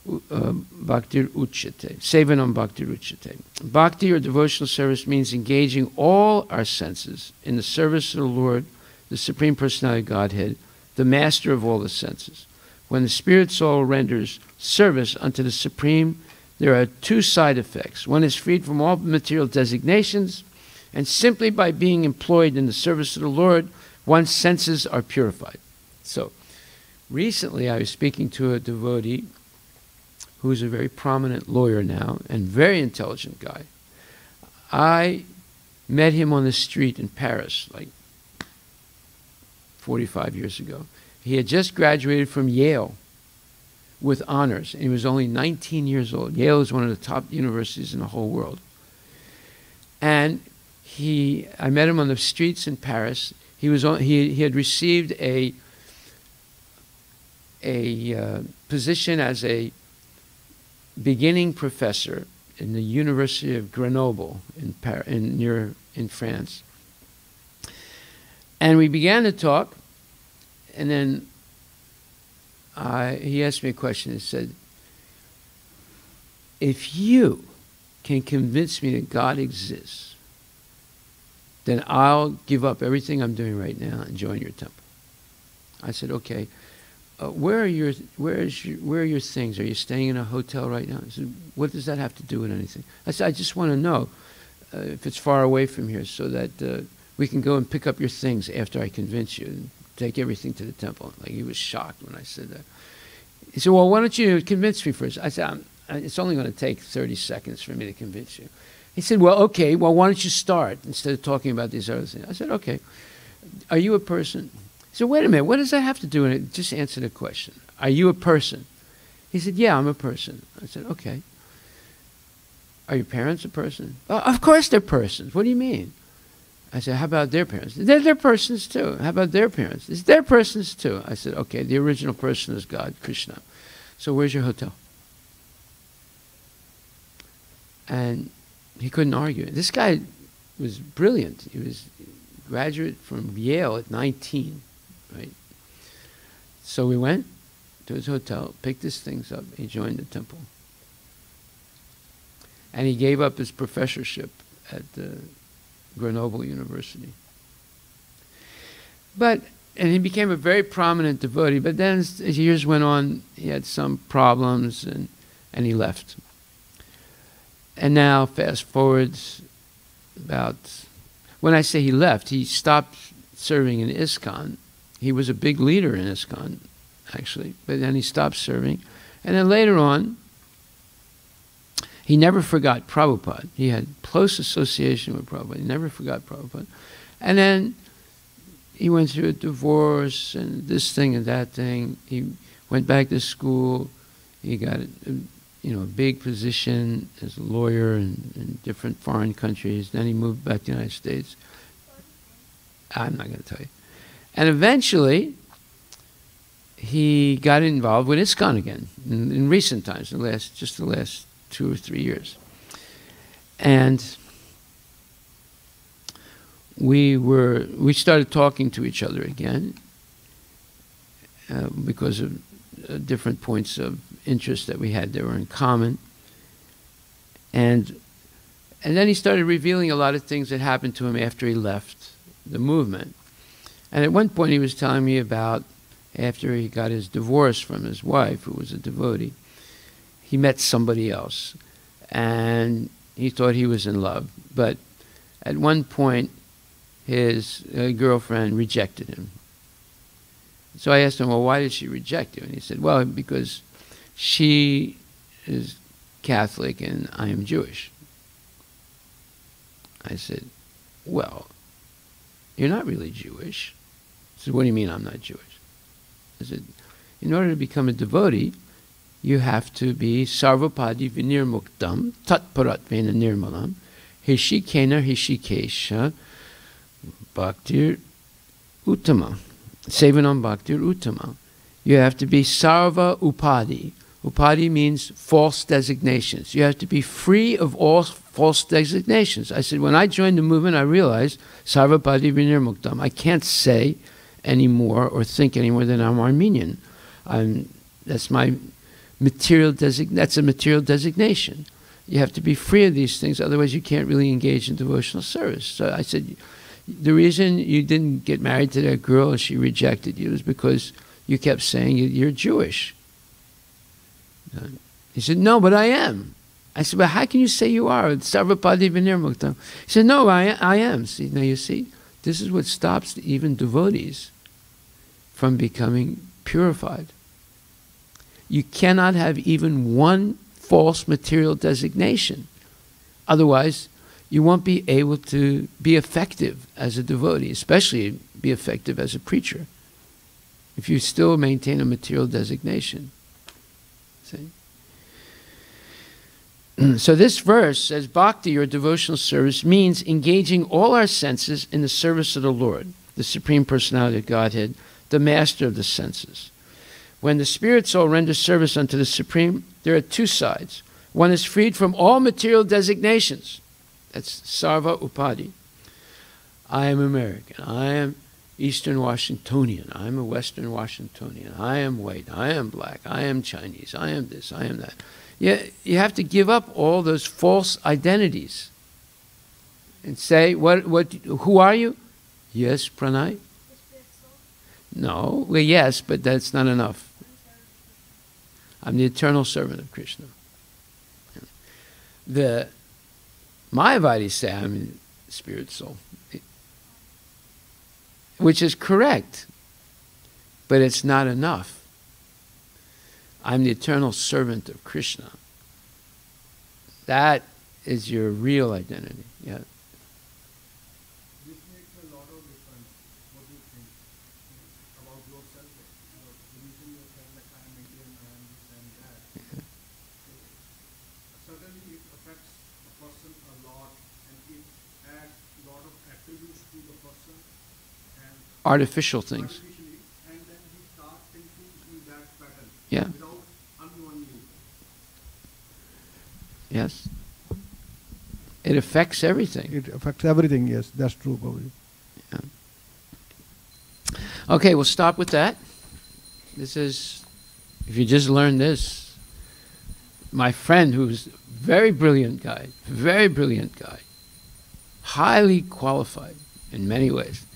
Speaker 1: bhaktir uchyate. Sevanam bhaktir uchyate. Bhakti or devotional service means engaging all our senses in the service of the Lord, the Supreme Personality of Godhead, the master of all the senses. When the spirit soul renders service unto the Supreme, there are 2 side effects. One is freed from all material designations, and simply by being employed in the service of the Lord, one's senses are purified. So, recently I was speaking to a devotee who's a very prominent lawyer now and very intelligent guy. I met him on the street in Paris like 45 years ago. He had just graduated from Yale with honors, and he was only 19 years old. Yale is one of the top universities in the whole world. And I met him on the streets in Paris. He had received a position as a beginning professor in the University of Grenoble in France. And we began to talk, and then he asked me a question. He said, if you can convince me that God exists, then I'll give up everything I'm doing right now and join your temple. I said, okay. Where are your things? Are you staying in a hotel right now? He said, what does that have to do with anything? I said, I just want to know if it's far away from here so that we can go and pick up your things after I convince you and take everything to the temple. Like, he was shocked when I said that. He said, well, why don't you convince me first? I said, it's only going to take 30 seconds for me to convince you. He said, well, okay, well, why don't you start instead of talking about these other things? I said, okay. Are you a person? He said, wait a minute, what does that have to do with it? Just answer the question. Are you a person? He said, yeah, I'm a person. I said, okay. Are your parents a person? Oh, of course they're persons. What do you mean? I said, how about their parents? They're persons too. How about their parents? They're persons too. I said, okay, the original person is God, Krishna. So where's your hotel? And he couldn't argue. This guy was brilliant. He was a graduate from Yale at 19, right? So we went to his hotel, picked his things up, he joined the temple. And he gave up his professorship at the Grenoble University. And he became a very prominent devotee, but then as years went on, he had some problems and he left. And now, fast forward when I say he left, he stopped serving in ISKCON. He was a big leader in ISKCON, actually, but then he stopped serving. And then later on, he never forgot Prabhupada. He had close association with Prabhupada. He never forgot Prabhupada. And then he went through a divorce and this thing and that thing. He went back to school. He got a big position as a lawyer in different foreign countries. Then he moved back to the United States. I'm not going to tell you. And eventually, he got involved with ISKCON again in recent times, the last 2 or 3 years. And we started talking to each other again because of different points of interest that we had that were in common. And then he started revealing a lot of things that happened to him after he left the movement. And at one point he was telling me about after he got his divorce from his wife, who was a devotee, he met somebody else. And he thought he was in love. But at one point, his girlfriend rejected him. So I asked him, well, why did she reject you? And he said, well, because she is Catholic and I am Jewish. I said, well, you're not really Jewish. He said, what do you mean I'm not Jewish? I said, in order to become a devotee, you have to be sarvapadi vinirmuktam, tatparat vena nirmalam, hishikena hishikesha, bhaktir uttama, sevanam bhaktir uttama. You have to be sarva upadi. Upadi means false designations. You have to be free of all false designations. I said, when I joined the movement, I realized sarvapadi vinirmuktam. I can't say anymore or think anymore that I'm Armenian. That's my material that's a material designation. You have to be free of these things, otherwise you can't really engage in devotional service. So I said, the reason you didn't get married to that girl and she rejected you is because you kept saying you're Jewish. He said, no, but I am. I said, but how can you say you are? Sarvapadi vinirmuktam. He said, no, I am. See, now you see, this is what stops even devotees from becoming purified. You cannot have even one false material designation. Otherwise, you won't be able to be effective as a devotee, especially be effective as a preacher, if you still maintain a material designation. See? So this verse says, Bhakti, or devotional service, means engaging all our senses in the service of the Lord, the Supreme Personality of Godhead, the master of the senses. When the spirit soul renders service unto the Supreme, there are two sides. One is freed from all material designations. That's sarva upadi. I am American. I am Eastern Washingtonian. I am a Western Washingtonian. I am white. I am black. I am Chinese. I am this. I am that. You have to give up all those false identities and say, who are you? Yes, Pranay? No. Well, yes, but that's not enough. I'm the eternal servant of Krishna. The Mayavadis say I'm a spirit soul, which is correct, but it's not enough. I'm the eternal servant of Krishna. That is your real identity. Yeah.
Speaker 5: This makes a lot of difference. What do you think about yourself? The reason you say like I am Indian, I am this and that. Certainly it affects a person a lot, and it adds a lot of attributes to the person and
Speaker 1: Artificial things.
Speaker 5: artificially, and then we start thinking in that pattern
Speaker 1: Yeah.
Speaker 5: without unknowingly.
Speaker 1: Yes. It affects everything.
Speaker 5: It affects everything, yes, that's true, Prabhuji.
Speaker 1: Okay, we'll stop with that. This is, if you just learned this, my friend who's very brilliant guy, highly qualified in many ways.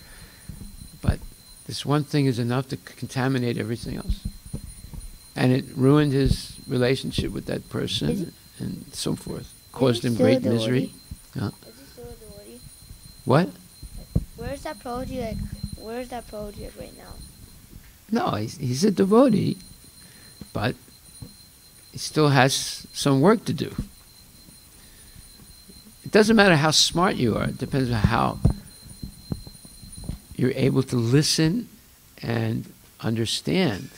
Speaker 1: But this one thing is enough to contaminate everything else. And it ruined his relationship with that person and so forth. Caused him great misery.
Speaker 2: Is he still a devotee?
Speaker 1: What?
Speaker 2: Where's that devotee right now?
Speaker 1: No, he's a devotee, but he still has some work to do. It doesn't matter how smart you are. It depends on how you're able to listen and understand.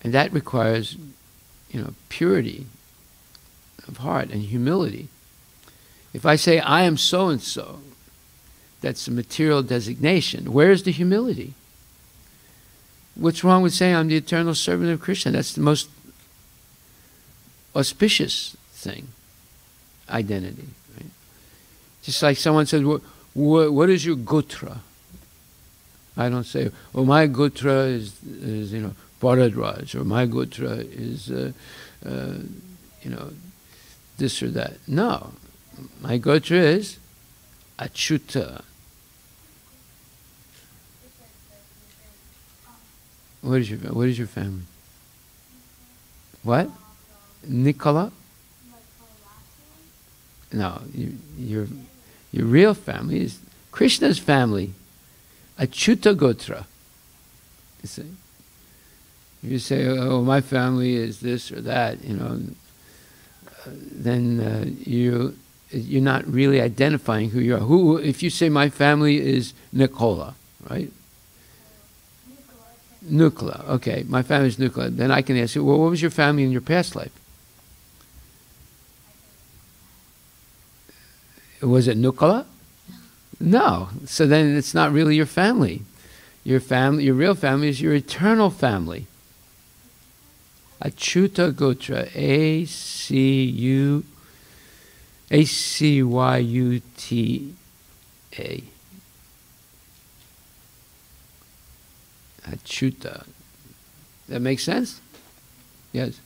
Speaker 1: And that requires, purity of heart and humility. If I say, I am so-and-so, that's a material designation. Where's the humility? What's wrong with saying I'm the eternal servant of Krishna? That's the most auspicious thing, identity. Right? Just like someone says, what is your gotra? I don't say, my gotra is Bharadraj, or my gotra is, this or that. No, my gotra is Achyuta. What is your family? What? Nicola? No, your real family is Krishna's family. Achyuta Gotra. You see? If you say, my family is this or that, then you're not really identifying who you are. If you say my family is Nicola, right? Nucla. Okay, my family is Nucla. Then I can ask you, what was your family in your past life? Was it Nucla? No. So then it's not really your family. Your real family is your eternal family. Achyuta Gotra. A-C-Y-U-T-A. Achyuta. That makes sense? Yes.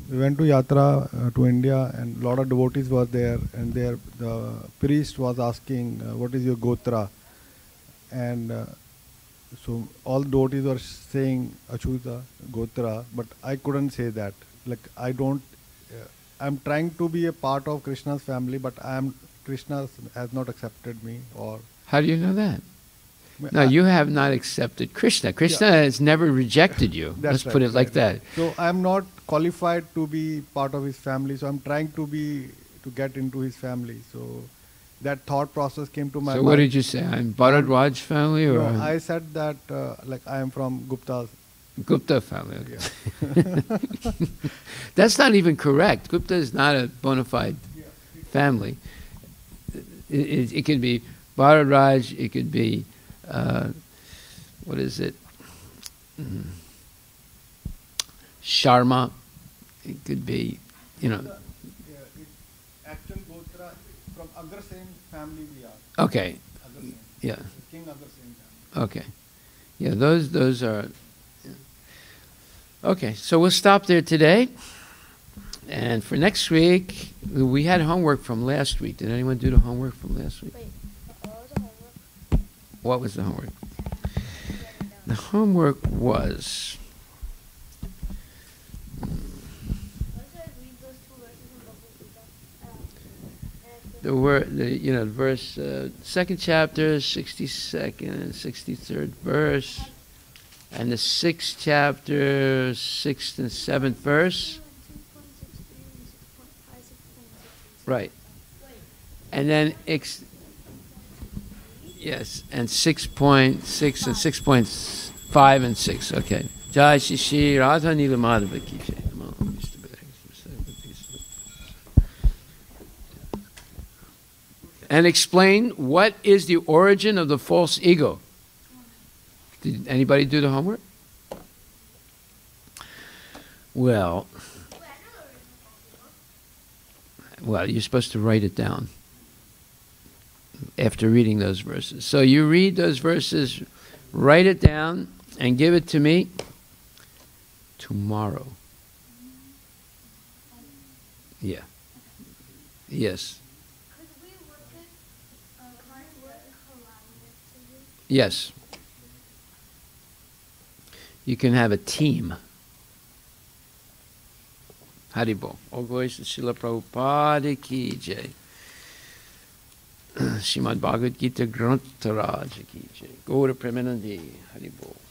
Speaker 5: We went to Yatra to India, and a lot of devotees were there, and the priest was asking, what is your gotra? And so all devotees were saying Achyuta, gotra, but I couldn't say that. Like, I'm trying to be a part of Krishna's family, but Krishna has not accepted me. Or
Speaker 1: how do you know that? No, you have not accepted Krishna. Krishna has never rejected you. Let's put it like that.
Speaker 5: So I'm not qualified to be part of his family. So I'm trying to get into his family. So that thought process came to my mind.
Speaker 1: So what did you say? I'm Bharadwaj family, or
Speaker 5: no, I said that I am from Gupta
Speaker 1: family. Okay.
Speaker 5: Yeah.
Speaker 1: That's not even correct. Gupta is not a bona fide family. It could be Bharadwaj. It could be what is it? Sharma. It could be,
Speaker 5: Actual Gotra from Agrasen family we are.
Speaker 1: Okay.
Speaker 5: Agrasen.
Speaker 1: Yeah.
Speaker 5: King Agrasen family.
Speaker 1: Okay. Yeah, those are. Okay, so we'll stop there today. And for next week, we had homework from last week. Did anyone do the homework from last week?
Speaker 2: Wait, what was the homework?
Speaker 1: What was the homework? The homework was. Verse, second chapter, 62nd and 63rd verse, and the 6th chapter, 6th and 7th verse. Right. And then, yes, and 6.6 and 6.5 and 6. Okay. Jai Shri Radha Nila Madhava Ki Jai. And explain what is the origin of the false ego. Did anybody do the homework? Well, you're supposed to write it down after reading those verses. So you read those verses, write it down, and give it to me tomorrow. Yeah. Yes.
Speaker 6: Could we work it collaboratively?
Speaker 1: Yes. You can have a team. Haribol. All glories to Srila Prabhupada ki jai. Srimad Bhagavad Gita Granth Raja ki jai. Gaura Premanandi. Haribol.